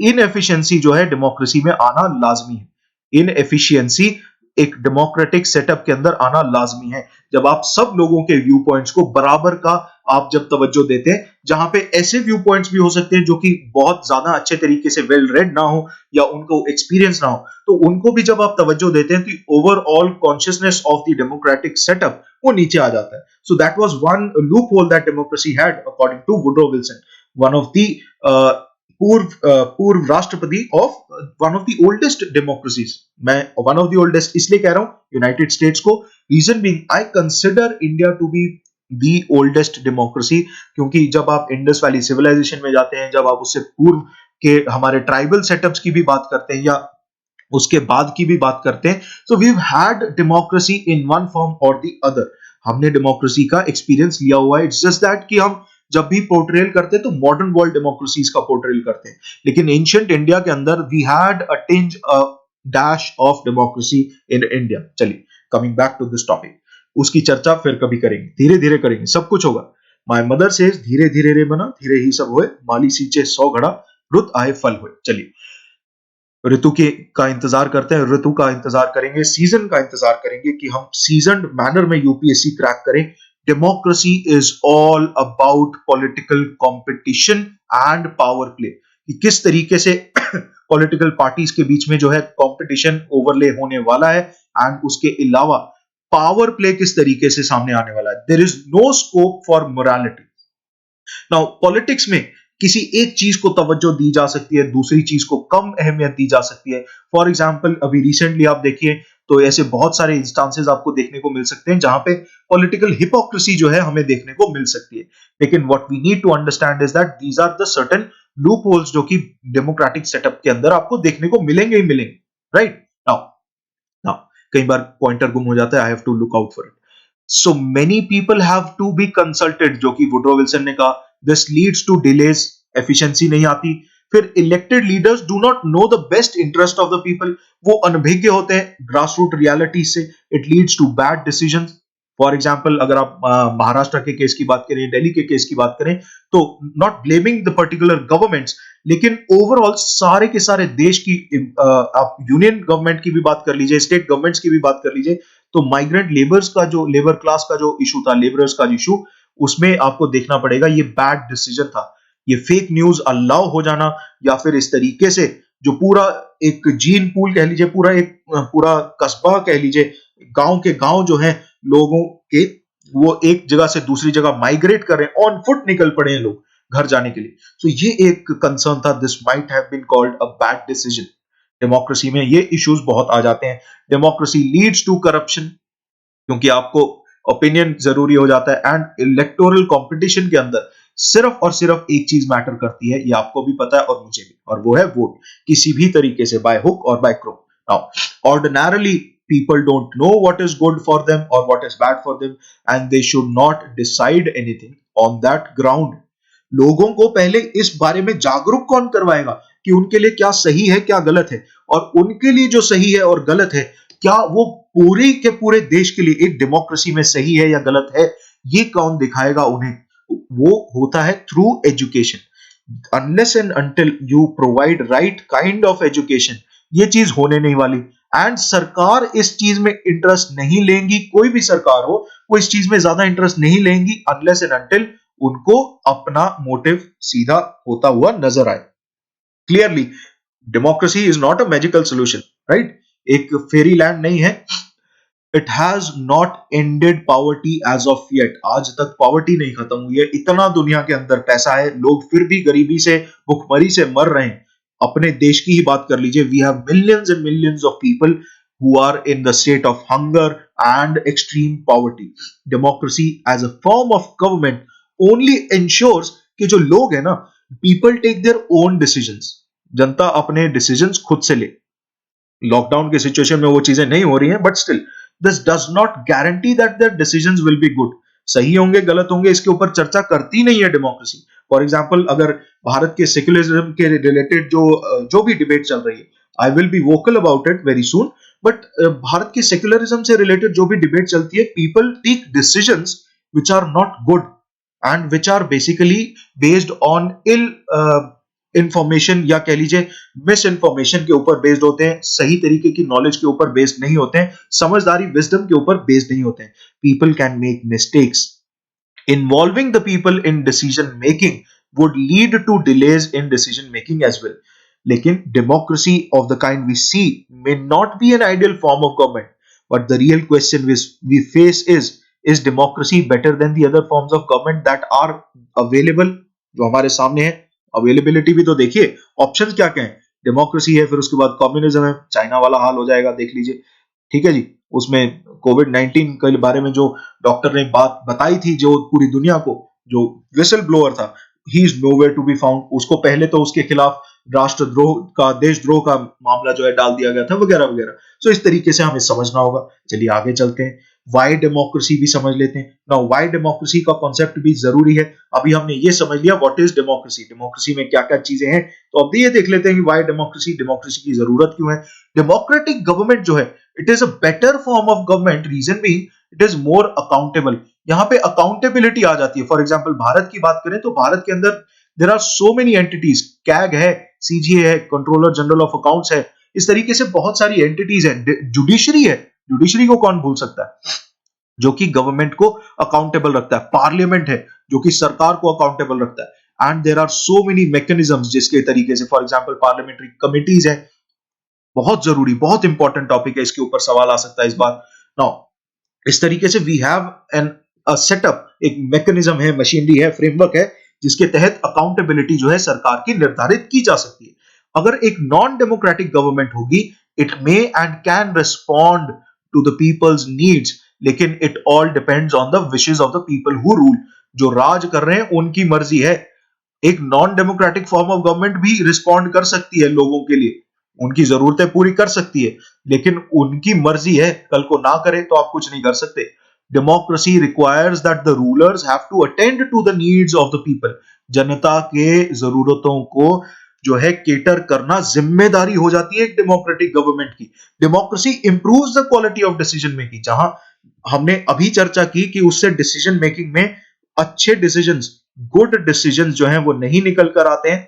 इनएफिशिएंसी जो है डेमोक्रेसी में आना लाजमी है. इनएफिशिएंसी एक डेमोक्रेटिक सेटअप के अंदर आना लाजमी है. जब आप सब लोगों के व्यू पॉइंट्स को बराबर का आप जब तवज्जो देते हैं, जहां पे ऐसे व्यू पॉइंट्स भी हो सकते हैं जो कि बहुत ज्यादा अच्छे तरीके से वेल रेड ना हो या उनको एक्सपीरियंस ना हो, तो उनको भी जब आप तवज्जो देते हैं तो overall consciousness of the democratic setup वो नीचे आ जाता है. So that was one loophole that democracy had according to Woodrow Wilson, one of the पूर्व राष्ट्रपति of one of the oldest democracies. मैं वन ऑफ द ओल्डेस्ट इसलिए कह रहा हूं यूनाइटेड स्टेट्स को, reason being I consider India to be the oldest democracy, क्योंकि जब आप इंडस वैली सिविलाइजेशन में जाते हैं, जब आप उससे पूर्व के हमारे ट्राइबल सेटअप्स की भी बात करते हैं या उसके बाद की भी बात करते हैं, so we had democracy in one form or the other. हमने डेमोक्रेसी का एक्सपीरियंस लिया हुआ है. इट्स जस्ट दैट कि हम जब भी पोर्ट्रेल करते हैं तो मॉडर्न वर्ल्ड डेमोक्रेसीज का पोर्ट्रेल करते हैं, लेकिन एंशिएंट इंडिया के अंदर we had a tinge a dash of democracy in India. चलिए coming back to this topic, उसकी चर्चा फिर कभी करेंगे, धीरे धीरे करेंगे, सब कुछ होगा. माय मदर सेज धीरे धीरे रे बना, धीरे ही सब होए, माली सींचे 100 घड़ा, रुत आए फल होए. चलिए ऋतु के का इंतजार करते हैं, ऋतु का इंतजार करेंगे, सीजन का इंतजार करेंगे कि हम सीजनड मैनर में यूपीएससी क्रैक करें. Democracy is all about political competition and power play. कि किस तरीके से पॉलिटिकल पार्टीज के बीच में जो है कंपटीशन ओवरले होने वाला है, एंड उसके अलावा पावर प्ले किस तरीके से सामने आने वाला है. There is no scope for morality. Now politics में किसी एक चीज को तवज्जो दी जा सकती है, दूसरी चीज को कम अहमियत दी जा सकती है. फॉर एग्जाम्पल अभी रिसेंटली आप देखिए तो ऐसे बहुत सारे इंस्टांसेस आपको देखने को मिल सकते हैं जहां पे पॉलिटिकल हिपोक्रेसी जो है हमें देखने को मिल सकती है. लेकिन what we need to understand is that these are the certain loopholes जो कि डेमोक्रेटिक सेटअप के अंदर आपको देखने को मिलेंगे ही मिलेंगे. राइट नाउ नाउ कई बार पॉइंटर गुम हो जाता है, I have to look out for it. So many people have to be consulted, जो कि वुड्रो विल्सन ने कहा. This leads to delays, efficiency नहीं आती. फिर elected leaders do not know the best interest of the people, वो अनभिज्ञ होते हैं ग्रास रूट रियलिटी से, it leads to bad decision. For example अगर आप महाराष्ट्र के केस की बात करें, दिल्ली के केस की बात करें, तो not blaming the particular governments, लेकिन ओवरऑल सारे के सारे देश की, आप यूनियन गवर्नमेंट की भी बात कर लीजिए, स्टेट गवर्नमेंट्स की भी बात कर लीजिए, तो माइग्रेंट लेबर्स का जो, लेबर क्लास का जो इशू था, लेबरर्स का इशू, उसमें आपको देखना पड़ेगा ये बैड डिसीजन था। ये फेक न्यूज अलाउ हो जाना, या फिर इस तरीके से जो पूरा एक जीन पूल कह लीजिए, पूरा कस्बा कह लीजिए, गांव के गांव जो है लोगों के, वो एक जगह से दूसरी जगह माइग्रेट कर रहे हैं, ऑन फुट निकल पड़े हैं लोग घर जाने के लिए। सो ये एक कंसर्न था, this might have been called a bad decision. Democracy में ये इश्यूज बहुत आ जाते हैं। डेमोक्रेसी लीड्स टू करप्शन, क्योंकि आपको ओपिनियन जरूरी हो जाता है, एंड इलेक्टोरल कंपटीशन के अंदर सिर्फ और सिर्फ एक चीज मैटर करती है, ये आपको भी पता है और मुझे भी, और वो है वोट, किसी भी तरीके से, बाय हुक और by crook. Now ordinarily people don't know what is good for them or what is bad for them, and they should not decide anything on that ground. लोगों को पहले इस बारे में जागरूक कौन करवाएगा कि उनके लिए क्या सही है क्या गलत है, और उनके लिए जो सही है और गलत है, क्या वो पूरे के पूरे देश के लिए एक डेमोक्रेसी में सही है या गलत है, ये कौन दिखाएगा उन्हें? वो होता है through education. Unless and until you provide right kind of education, ये चीज होने नहीं वाली। एंड सरकार इस चीज में इंटरेस्ट नहीं लेंगी, कोई भी सरकार हो, वो इस चीज में ज्यादा इंटरेस्ट नहीं लेंगी अनलेस एंड अंटिल उनको अपना मोटिव सीधा होता हुआ नजर आए। Clearly democracy is not a magical solution, right? एक फेरी लैंड नहीं है। It has not ended poverty as of yet, आज तक पॉवर्टी नहीं खत्म हुई है। इतना दुनिया के अंदर पैसा है, लोग फिर भी गरीबी से, भुखमरी से मर रहे हैं। अपने देश की ही बात कर लीजिए, we have millions and millions of people who are in the state of hunger and extreme poverty. Democracy as a form of government only ensures कि जो लोग हैं ना, people take their own decisions, जनता अपने decisions खुद से ले। Lockdown के सिचुएशन में वो चीजें नहीं हो रही हैं, but still this does not guarantee that their decisions will be good. सही होंगे गलत होंगे इसके ऊपर चर्चा करती नहीं है डेमोक्रेसी। फॉर एग्जांपल अगर भारत के सेक्युलरिज्म के रिलेटेड जो भी डिबेट चल रही है, I will be vocal about it very soon, but Bharat के सेक्युलरिज्म से रिलेटेड जो भी डिबेट चलती है, people take decisions which are not good and which are basically based on ill information, या कह लीजिए मिस इन्फॉर्मेशन के ऊपर बेस्ड होते हैं, सही तरीके की नॉलेज के ऊपर बेस्ड नहीं होते हैं, समझदारी विजडम के ऊपर बेस्ड नहीं होते हैं। People can make mistakes. Involving the people in decision making would lead to delays in decision making as well. लेकिन democracy of the kind we see may not be an ideal form of government, but the real question we face is democracy better than the other forms of government that are available, जो हमारे सामने है? Availability भी तो देखिए, options क्या क्या है। डेमोक्रेसी है, फिर उसके बाद कम्युनिज्म है, चाइना वाला हाल हो जाएगा, देख लीजिए। ठीक है जी, उसमें कोविड-19 के बारे में जो डॉक्टर ने बात बताई थी, जो पूरी दुनिया को, जो विसल ब्लोअर था, he is nowhere to be found. उसको पहले तो उसके खिलाफ राष्ट्रद्रोह का, देशद्रोह का मामला जो है डाल दिया गया था, वगैरह वगैरह। सो इस तरीके से हमें समझना होगा। चलिए आगे चलते हैं, वाई डेमोक्रेसी भी समझ लेते हैं। नाउ वाई डेमोक्रेसी का कॉन्सेप्ट भी जरूरी है। अभी हमने ये समझ लिया व्हाट इज डेमोक्रेसी, डेमोक्रेसी में क्या क्या चीजें हैं, तो अब ये देख लेते हैं कि वाई डेमोक्रेसी, डेमोक्रेसी की जरूरत क्यों है। डेमोक्रेटिक गवर्नमेंट जो है, it is a better form of government, reason being it is more accountable. यहाँ पे अकाउंटेबिलिटी आ जाती है। फॉर एग्जाम्पल भारत की बात करें तो भारत के अंदर there are so many entities, CAG है, सीजीए है, कंट्रोलर जनरल ऑफ अकाउंट्स है, इस तरीके से बहुत सारी एंटिटीज है। जुडिशरी है, जुडिशरी को कौन भूल सकता है, जो कि गवर्नमेंट को अकाउंटेबल रखता है। पार्लियामेंट है, जो कि सरकार को अकाउंटेबल रखता है। And there are so many mechanisms जिसके तरीके से, फॉर एग्जांपल पार्लियामेंट्री कमिटीज है, बहुत जरूरी, बहुत इंपॉर्टेंट टॉपिक है, इसके ऊपर सवाल आ सकता है इस बार। नाउ इस तरीके से वी हैव एन सेटअप, एक मैकेनिज्म है, मशीनरी है, फ्रेमवर्क है, जिसके तहत अकाउंटेबिलिटी जो है सरकार की निर्धारित की जा सकती है। अगर एक नॉन डेमोक्रेटिक गवर्नमेंट होगी, it may and can respond to the people's needs, लेकिन it all depends on the wishes of the people who rule. जो राज कर रहे हैं उनकी मर्जी है। एक non democratic form of government भी रिस्पॉन्ड कर सकती है लोगों के लिए, उनकी जरूरतें पूरी कर सकती है, लेकिन उनकी मर्जी है, कल को ना करे तो आप कुछ नहीं कर सकते। Democracy requires that the rulers have to attend to the needs of the people. जनता के जरूरतों को जो है केटर करना जिम्मेदारी हो जाती है एक डेमोक्रेटिक गवर्नमेंट की। Democracy improves the quality of decision making, जहां हमने अभी चर्चा की कि उससे डिसीजन मेकिंग में अच्छे डिसीजंस, गुड डिसीजंस जो हैं वो नहीं निकल कर आते हैं।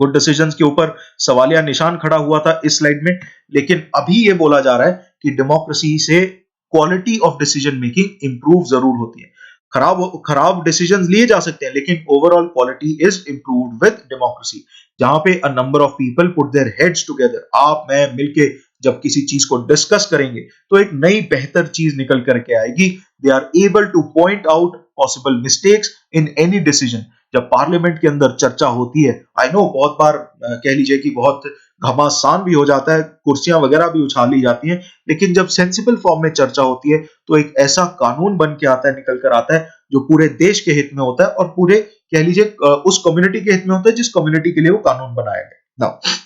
गुड डिसीजंस के ऊपर सवालिया निशान खड़ा हुआ था इस स्लाइड में, लेकिन अभी ये बोला जा रहा है कि डेमोक्रेसी से quality of decision making improve जरूर होती है। खराब खराब डिसीजंस लिए जा सकते हैं, लेकिन overall quality is improved with democracy, जहां पे a number of people put their heads together, आप मैं मिलके जब किसी चीज को डिस्कस करेंगे तो एक नई बेहतर चीज निकल करके आएगी। They are able to point out possible mistakes in any decision. जब पार्लियामेंट के अंदर चर्चा होती है, आई नो बहुत बार कह लीजिए कि बहुत घमासान भी हो जाता है, कुर्सियां वगैरह भी उछाली जाती हैं, लेकिन जब सेंसिबल फॉर्म में चर्चा होती है तो एक ऐसा कानून बन के आता है, निकल कर आता है जो पूरे देश के हित में होता है और पूरे कह लीजिए उस कम्युनिटी के हित में होता है जिस कम्युनिटी के लिए वो कानून बनाया गया। Now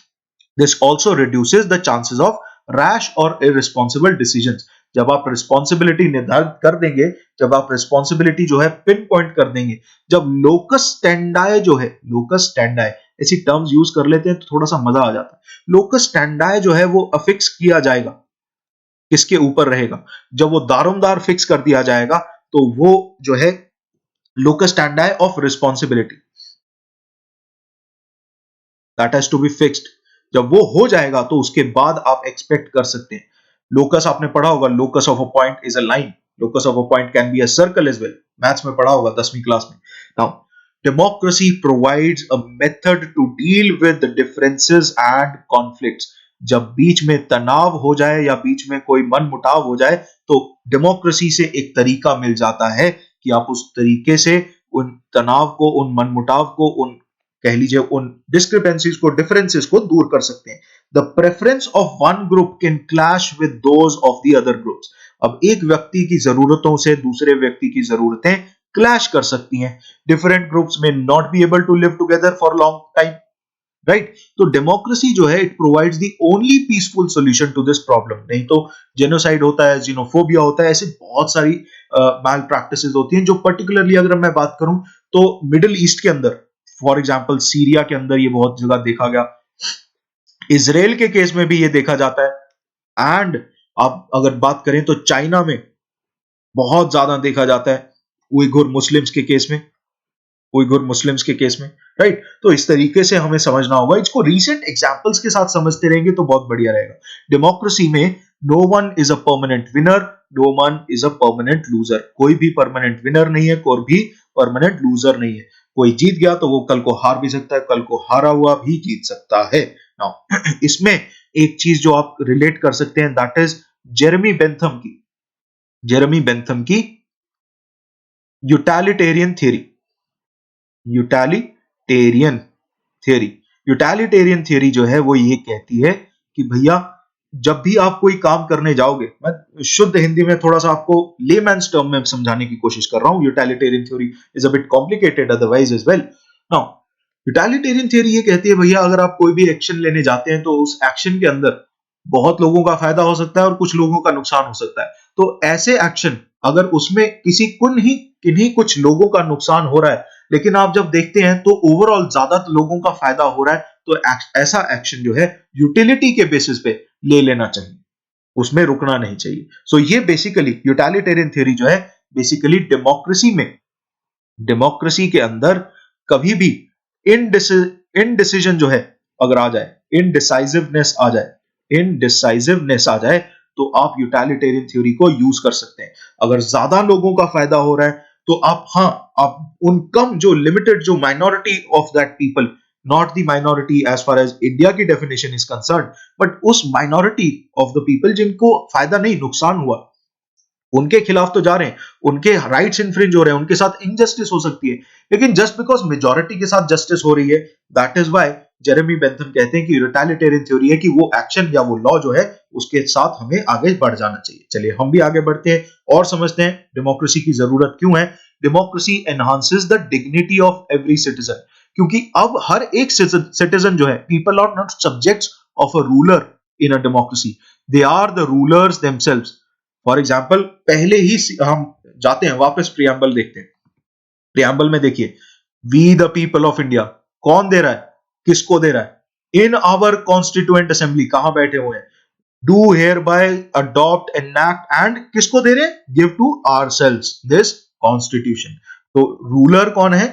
this also reduces the chances of rash और इररिस्पॉन्सिबल डिसीजंस। जब आप रिस्पॉन्सिबिलिटी निर्धारित कर देंगे, जब आप रिस्पॉन्सिबिलिटी जो है पिन पॉइंट कर देंगे, जब लोकस स्टैंडाई जो है, लोकस स्टैंडाई ऐसी टर्म्स यूज कर लेते हैं तो थोड़ा सा मजा आ जाता है। लोकस स्टैंडाई जो है वो अफिक्स किया जाएगा, किसके ऊपर रहेगा? जब वो दारोमदार फिक्स कर दिया जाएगा तो वो जो है locus standi of responsibility, that has to be fixed. जब वो हो जाएगा तो उसके बाद आप एक्सपेक्ट कर सकते हैं। लोकस आपने पढ़ा होगा, locus of a point is a line, locus of a point can be a circle as well, maths में पढ़ा होगा 10वीं क्लास में। Now democracy provides a method to deal with differences and conflicts. जब बीच में तनाव हो जाए या बीच में कोई मनमुटाव हो जाए तो डेमोक्रेसी से एक तरीका मिल जाता है कि आप उस तरीके से उन तनाव को, उन मनमुटाव को, उन कह लीजिए उन डिस्क्रिपेंसीज को, डिफरेंसेस को दूर कर सकते हैं। The preference of one group can clash with those of the other groups. अब एक व्यक्ति की जरूरतों से दूसरे व्यक्ति की जरूरतें क्लैश कर सकती हैं। डिफरेंट ग्रुप्स में not be able to live together for long time, right? तो डेमोक्रेसी जो है it provides the only peaceful solution to this problem. नहीं तो जेनोसाइड होता है, जीनोफोबिया होता है, ऐसे बहुत सारी मैल प्रैक्टिसेस होती हैं जो पर्टिकुलरली अगर मैं बात करूं तो मिडिल ईस्ट के अंदर, फॉर एग्जांपल सीरिया के अंदर ये बहुत जगह देखा गया, इजराइल के केस में भी ये देखा जाता है, एंड आप अगर बात करें तो चाइना में बहुत ज्यादा देखा जाता है, उइघुर मुस्लिम्स के केस में, उइघुर मुस्लिम्स के केस में, राइट? तो इस तरीके से हमें समझना होगा, इसको रीसेंट एग्जांपल्स के साथ समझते रहेंगे तो बहुत बढ़िया रहेगा। डेमोक्रेसी में no one is a permanent winner, no one is a permanent loser. कोई भी परमानेंट विनर नहीं है, कोई भी परमानेंट लूजर नहीं है। कोई जीत गया तो वो कल को हार भी सकता है, कल को हारा हुआ भी जीत सकता है। नाउ इसमें एक चीज जो आप रिलेट कर सकते हैं, दैट इज जेरेमी बेंथम की, जेरेमी बेंथम की utilitarian theory, utilitarian theory. Utilitarian theory जो है वो ये कहती है कि भैया जब भी आप कोई काम करने जाओगे, मैं शुद्ध हिंदी में थोड़ा सा आपको लेमैन्स टर्म में समझाने की कोशिश कर रहा हूं। Utilitarian theory is a bit complicated otherwise as well. Now utilitarian theory ये कहती है भैया अगर आप कोई भी एक्शन लेने जाते हैं तो उस एक्शन के अंदर बहुत लोगों का फायदा हो सकता है और कुछ लोगों का नुकसान हो सकता है। तो ऐसे एक्शन अगर उसमें किसी किन्हीं कुछ लोगों का नुकसान हो रहा है, लेकिन आप जब देखते हैं तो ओवरऑल ज्यादा लोगों का फायदा हो रहा है, तो ऐसा एक्शन जो है यूटिलिटी के बेसिस पे ले लेना चाहिए, उसमें रुकना नहीं चाहिए। सो ये बेसिकली यूटिलिटेरियन थ्योरी जो है बेसिकली डेमोक्रेसी में, डेमोक्रेसी के अंदर कभी भी इनडिसीजन जो है अगर आ जाए, इनडिसाइसिवनेस आ जाए, इनडिसाइसिवनेस आ जाए तो आप यूटिलिटेरियन थ्योरी को यूज कर सकते हैं। अगर ज्यादा लोगों का फायदा हो रहा है तो आप, हाँ, आप उन कम जो लिमिटेड जो minority of that people, not the minority as far as India की डेफिनेशन इज कंसर्न, बट उस माइनॉरिटी ऑफ द पीपल जिनको फायदा नहीं नुकसान हुआ, उनके खिलाफ तो जा रहे हैं, उनके राइट्स इन्फ्रिंज हो रहे हैं, उनके साथ इनजस्टिस हो सकती है, लेकिन जस्ट बिकॉज मेजॉरिटी के साथ जस्टिस हो रही है, that is why Jeremy Bentham कहते हैं कि यूटिलिटेरियन थ्योरी है कि वो एक्शन या वो लॉ जो है उसके साथ हमें आगे बढ़ जाना चाहिए। चलिए हम भी आगे बढ़ते हैं और समझते हैं डेमोक्रेसी की जरूरत क्यों है। Democracy enhances the dignity of every citizen, क्योंकि अब हर एक सिटीजन जो है, people are not subjects of a ruler in a democracy, they are the rulers themselves. For example पहले ही हम जाते हैं वापस प्रियम्बल देखते हैं। प्रियम्बल में देखिए, we the people of India कौन दे रहा है? किसको दे रहा है? इन आवर कॉन्स्टिट्यूएंट असेंबली, कहां बैठे हुए हैं? Do hereby adopt enact and किसको दे रहे हैं? Give to ourselves this constitution. तो रूलर कौन है?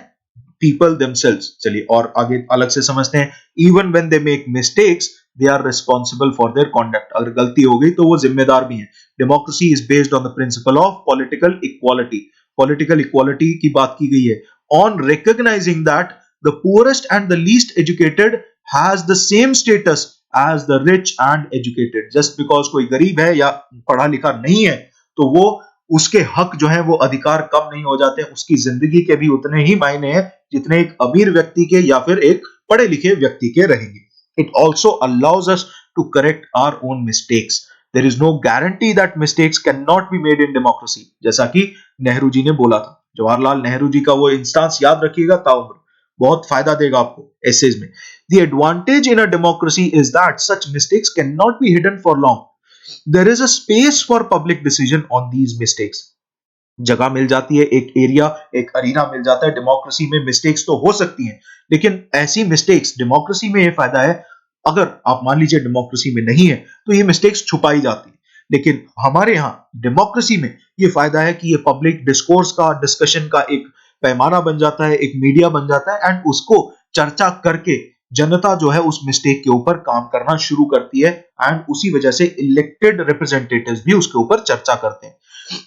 People themselves. चलिए और आगे अलग से समझते हैं। Even when they make mistakes they are responsible for their conduct. अगर गलती हो गई तो वो जिम्मेदार भी हैं। Democracy is based on the principle of political equality. Political equality की बात की गई है। On recognising that the poorest and the least educated has the same status as the rich and educated. Just because कोई गरीब है या पढ़ा लिखा नहीं है तो वो उसके हक जो है वो अधिकार कम नहीं हो जाते, उसकी जिंदगी के भी उतने ही मायने हैं जितने एक अमीर व्यक्ति के या फिर एक पढ़े लिखे व्यक्ति के रहेंगे। It also allows us to correct our own mistakes. There is no guarantee that mistakes can not be made in democracy. जैसा कि नेहरू जी ने बोला था, जवाहरलाल नेहरू जी का वो इंस्टांस याद रखिएगा, ताउम्र बहुत फायदा देगा आपको एसेज में। The advantage in a democracy is that such mistakes cannot be hidden for long. There is a space for public decision on these mistakes. जगह मिल जाती है, एक एरिया, एक अरीना मिल जाता है। डेमोक्रेसी में मिस्टेक्स तो हो सकती हैं, लेकिन ऐसी मिस्टेक्स, डेमोक्रेसी में ये फायदा है, अगर आप मान लीजिए डेमोक्रेसी में नहीं है तो ये मिस्टेक्स छुपाई जाती है। लेकिन हमारे यहाँ डेमोक्रेसी में ये फायदा है कि ये पब्लिक डिस्कोर्स का, डिस्कशन का एक पैमाना बन जाता है, एक मीडिया बन जाता है एंड उसको चर्चा करके जनता जो है उस मिस्टेक के ऊपर काम करना शुरू करती है एंड उसी वजह से इलेक्टेड रिप्रेजेंटेटिव्स भी उसके ऊपर चर्चा करते हैं।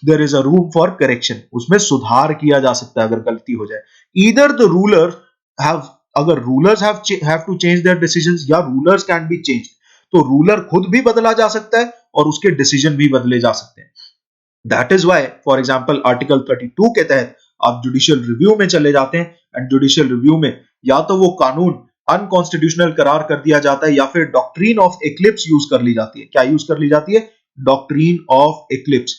There is a room for correction, उसमें सुधार किया जा सकता है अगर गलती हो जाए। ईदर द रूलर हैव, अगर rulers have to change their decisions या रूलर्स कैन बी चेंज्ड, तो रूलर खुद भी बदला जा सकता है और उसके डिसीजन भी बदले जा सकते हैं। That is why for example article 32 के तहत आप जुडिशियल रिव्यू में चले जाते हैं एंड जुडिशियल रिव्यू में या तो वो कानून अनकॉन्स्टिट्यूशनल करार कर दिया जाता है या फिर डॉक्ट्रीन ऑफ एक्लिप्स यूज कर ली जाती है। क्या यूज कर ली जाती है? Doctrine of eclipse.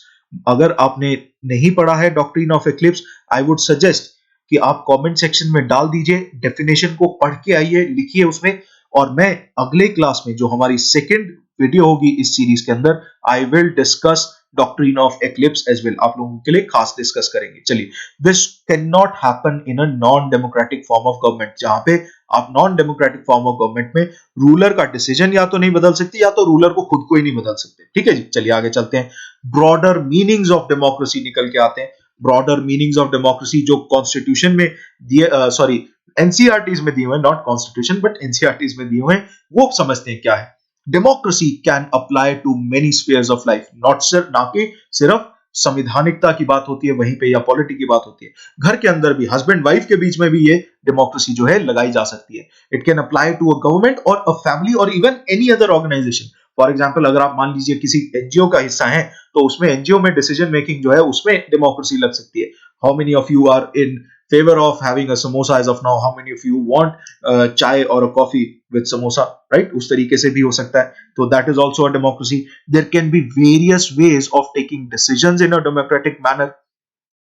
अगर आपने नहीं पढ़ा है doctrine of eclipse, I would suggest कि आप कमेंट सेक्शन में डाल दीजिए, डेफिनेशन को पढ़ के आइए, लिखिए उसमें, और मैं अगले क्लास में जो हमारी सेकंड वीडियो होगी इस सीरीज के अंदर, I will discuss doctrine of eclipse as well, आप लोगों के लिए खास डिस्कस करेंगे। चलिए, this can not happen in a non democratic form of government, जहां पे आप non democratic form of government में रूलर का डिसीजन या तो नहीं बदल सकते या तो रूलर को खुद को ही नहीं बदल सकते। ठीक है जी, चलिए आगे चलते हैं। ब्रॉडर मीनिंग्स ऑफ डेमोक्रेसी निकल के आते हैं। ब्रॉडर मीनिंग्स ऑफ डेमोक्रेसी जो कॉन्स्टिट्यूशन में दिए, सॉरी एनसीईआरटीज में दिए हुए, नॉट कॉन्स्टिट्यूशन बट एनसीईआरटीज में दिए हुए, वो समझते हैं क्या है। Democracy can apply to many spheres of life, not सिर्फ, ना कि सिर्फ संविधानिकता की बात होती है वहीं पे या पॉलिटी की बात होती है, घर के अंदर भी हस्बैंड वाइफ के बीच में भी ये डेमोक्रेसी जो है लगाई जा सकती है। It can apply to a government और अ फैमिली और even any other organisation. For example, अगर आप मान लीजिए किसी एनजीओ का हिस्सा है तो उसमें एनजीओ में डिसीजन मेकिंग जो है उसमें डेमोक्रेसी लग सकती है। How many of you are in favor of having a samosa as of now? How many of you want chai or a coffee with samosa, right? उस तरीके से भी हो सकता है, तो that is also a democracy. There can be various ways of taking decisions in a democratic manner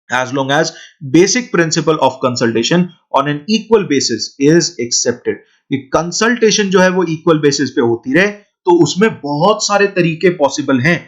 as long as basic principle of consultation on an equal basis is accepted. ये consultation जो है वो equal basis पे होती रहे, तो उसमें बहुत सारे तरीके पॉसिबल हैं,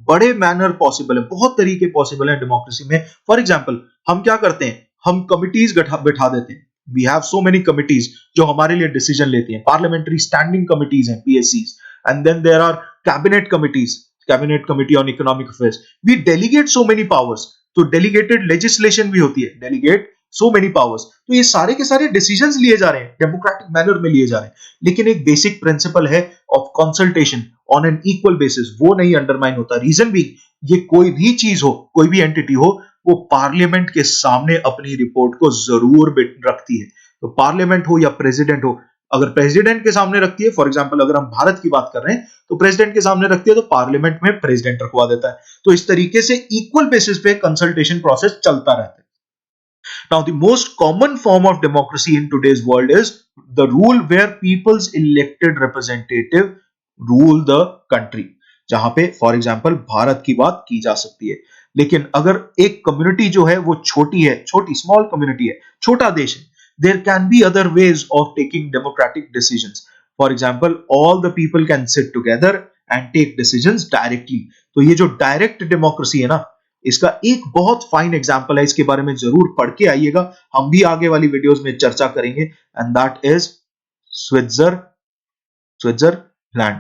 बड़े मैनर पॉसिबल है, बहुत तरीके पॉसिबल है डेमोक्रेसी में। फॉर एग्जाम्पल, हम क्या करते हैं, हम कमिटीज बैठा देते हैं। We have so many committees जो हमारे लिए डिसीजन लेती हैं। पार्लियामेंट्री स्टैंडिंग कमिटीज हैं, पीएससीज, and then there are cabinet committees, cabinet committee on economic affairs. We delegate so many powers, तो डेलीगेटेड लेजिस्लेशन भी होती है, डेलीगेट सो मेनी पावर्स। तो ये सारे के सारे डिसीजंस लिए जा रहे हैं, डेमोक्रेटिक मैनर में लिए जा रहे हैं, लेकिन एक बेसिक प्रिंसिपल है of consultation on an equal basis, वो नहीं अंडरमाइन होता। रीजन भी, ये कोई भी चीज हो, कोई भी एंटिटी हो, वो पार्लियामेंट के सामने अपनी रिपोर्ट को जरूर रखती है। तो पार्लियामेंट हो या प्रेसिडेंट हो, अगर प्रेसिडेंट के सामने रखती है, फॉर एग्जांपल अगर हम भारत की बात कर रहे हैं तो प्रेसिडेंट के सामने रखती है तो पार्लियामेंट में प्रेसिडेंट रखवा देता है। तो इस तरीके से इक्वल बेसिस पे कंसल्टेशन प्रोसेस चलता रहता है। Now, the most common form of democracy in today's world is the rule where people's elected representative rule the country, जहां पे फॉर एग्जांपल भारत की बात की जा सकती है। लेकिन अगर एक कम्युनिटी जो है वो छोटी है, छोटी स्मॉल कम्युनिटी है, छोटा देश है, there can be other ways of taking democratic decisions. For example, all the people can sit together and take decisions directly. तो ये जो डायरेक्ट डेमोक्रेसी है ना, इसका एक बहुत फाइन एग्जांपल है, इसके बारे में जरूर पढ़ के आइएगा, हम भी आगे वाली वीडियोस में चर्चा करेंगे, and that is Schweitzer Switzerland.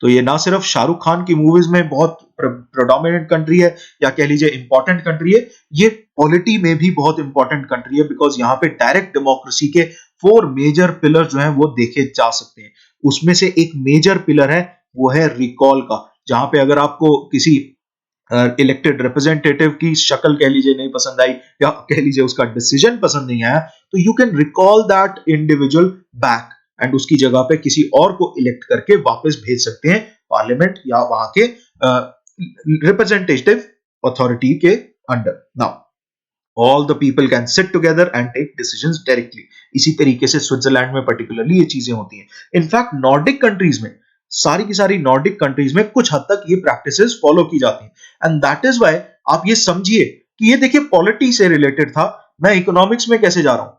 तो ये ना सिर्फ शाहरुख खान की मूवीज में बहुत प्रोडोमिनेंट कंट्री है या कह लीजिए इंपॉर्टेंट कंट्री है, ये पॉलिटी में भी बहुत इंपॉर्टेंट कंट्री है, बिकॉज यहाँ पे डायरेक्ट डेमोक्रेसी के 4 मेजर पिलर जो हैं वो देखे जा सकते हैं। उसमें से एक मेजर पिलर है वो है रिकॉल का, जहां पे अगर आपको किसी इलेक्टेड रिप्रेजेंटेटिव की शक्ल कह लीजिए नहीं पसंद आई या कह लीजिए उसका डिसीजन पसंद नहीं आया, तो you can recall that individual back and उसकी जगह पे किसी और को इलेक्ट करके वापस भेज सकते हैं पार्लियामेंट या वहां के रिप्रेजेंटेटिव अथॉरिटी के अंडर। Now all the people can sit together and take decisions directly. इसी तरीके से स्विट्जरलैंड में पर्टिकुलरली ये चीजें होती हैं। इनफैक्ट नॉर्डिक कंट्रीज में, सारी की सारी नॉर्डिक कंट्रीज में कुछ हद तक ये प्रैक्टिसेस फॉलो की जाती हैं, एंड दैट इज व्हाई आप ये समझिए कि ये देखिए पॉलिटी से रिलेटेड था, मैं इकोनॉमिक्स में कैसे जा रहा हूं,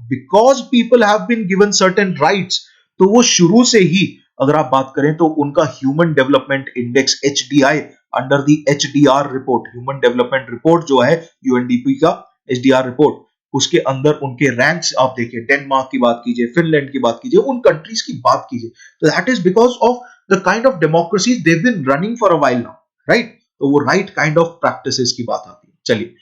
because people have been given certain rights. तो वो शुरू से ही अगर आप बात करें तो उनका human development index HDI under the HDR report, human development report जो है UNDP का HDR रिपोर्ट, उसके अंदर उनके रैंक्स आप देखिए, डेनमार्क की बात कीजिए, फिनलैंड की बात कीजिए, उन कंट्रीज की बात कीजिए, तो that is because of the kind of democracy they have been running for a while now, right. तो वो राइट काइंड ऑफ प्रैक्टिसेस की बात आती है। चलिए,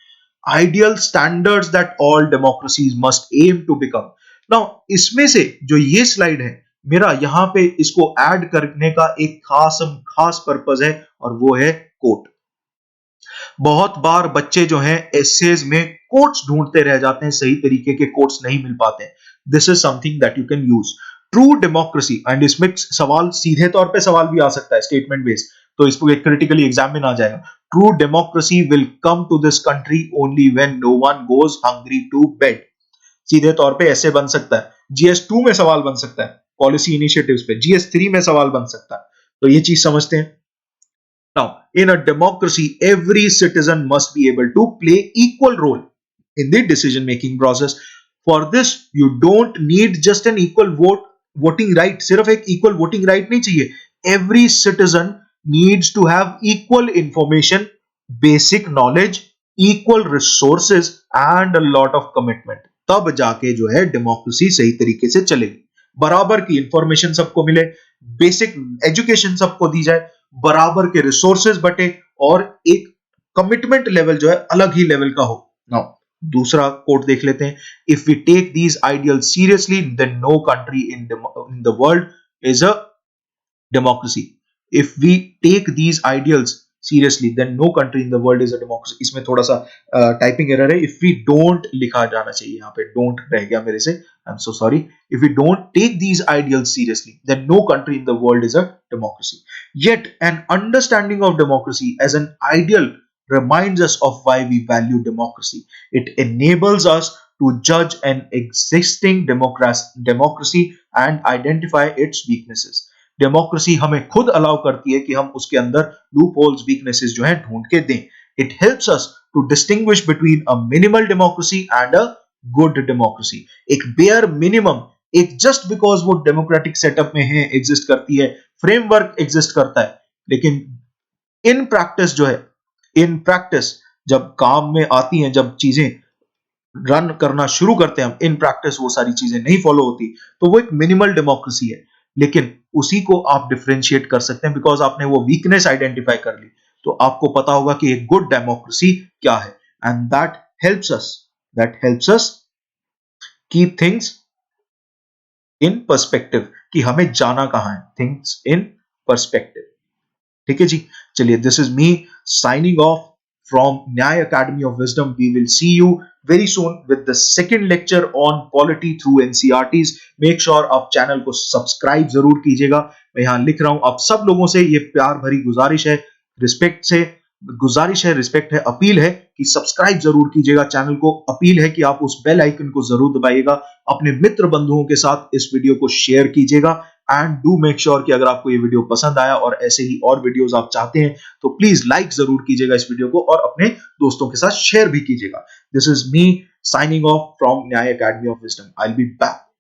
ideal standards that all democracies must aim to become. Now इसमें से जो ये स्लाइड है मेरा, यहां पे इसको ऐड करने का एक खास पर्पस है, और वो है कोट। बहुत बार बच्चे जो हैं एसेज में कोट्स ढूंढते रह जाते हैं, सही तरीके के कोट्स नहीं मिल पाते हैं। This is something that you can use. True democracy, and इसमें सवाल सीधे तौर पे सवाल भी आ सकता है स्टेटमेंट बेस्ड, तो इसको एक क्रिटिकली एग्जाम में ना जाएगा। True democracy will come to this country only when no one goes hungry to bed. सीधे तौर पे ऐसे बन सकता है। GS2 में सवाल बन सकता है पॉलिसी इनिशिएटिव्स पे, GS3 में सवाल बन सकता है। तो ये चीज समझते हैं। Now, in a democracy, every citizen must be able to play equal role in the decision-making process. For this, you don't need just an equal voting right. सिर्फ एक equal voting right नहीं चाहिए. Every citizen needs to have equal information, basic knowledge, equal resources and a lot of commitment. तब जाके जो है democracy सही तरीके से चलेगी। बराबर की इंफॉर्मेशन सबको मिले, बेसिक एजुकेशन सबको दी जाए, बराबर के रिसोर्सेज बटे, और एक कमिटमेंट लेवल जो है अलग ही लेवल का हो। नाउ दूसरा कोट देख लेते हैं। If we take these ideal seriously then no country in the world is a democracy. If we take these ideals seriously, then no country in the world is a democracy. इसमें थोड़ा सा typing error है। If we don't लिखा जाना चाहिए, यहाँ पे don't रह गया मेरे से, I'm so sorry. If we don't take these ideals seriously, then no country in the world is a democracy. Yet an understanding of democracy as an ideal reminds us of why we value democracy. It enables us to judge an existing democracy and identify its weaknesses. Democracy हमें खुद allow करती है कि हम उसके अंदर loop holes, weaknesses जो हैं ढूंढ के दें। It helps us to distinguish between a minimal democracy and a good democracy. एक बेयर मिनिमम, एक जस्ट बिकॉज वो डेमोक्रेटिक सेटअप में है, एग्जिस्ट करती है, फ्रेमवर्क एग्जिस्ट करता है, लेकिन इन प्रैक्टिस जो है, इन प्रैक्टिस जब काम में आती हैं, जब चीजें रन करना शुरू करते हैं हम, इन प्रैक्टिस वो सारी चीजें नहीं फॉलो होती, तो वो एक मिनिमल डेमोक्रेसी है। लेकिन उसी को आप डिफरेंशिएट कर सकते हैं बिकॉज आपने वो वीकनेस आइडेंटिफाई कर ली, तो आपको पता होगा कि एक गुड डेमोक्रेसी क्या है, and that helps us keep things in perspective, कि हमें जाना कहां है, थिंग्स इन पर्सपेक्टिव। ठीक है जी, चलिए, this is me signing of from Nyay Academy of Wisdom. We will see you very soon with the second lecture on polity through NCERTs. Make sure आप channel को सब्सक्राइब जरूर कीजिएगा। मैं यहां लिख रहा हूं आप सब लोगों से, ये प्यार भरी गुजारिश है, रिस्पेक्ट है, अपील है कि सब्सक्राइब जरूर कीजिएगा चैनल को। अपील है कि आप उस बेल आइकन को जरूर दबाइएगा, अपने मित्र बंधुओं के साथ इस वीडियो को शेयर कीजिएगा, एंड डू मेक श्योर कि अगर आपको ये वीडियो पसंद आया और ऐसे ही और वीडियोस आप चाहते हैं तो प्लीज लाइक जरूर कीजिएगा इस वीडियो को, और अपने दोस्तों के साथ शेयर भी कीजिएगा। This is me signing off from Nyaya academy of wisdom. I will be back.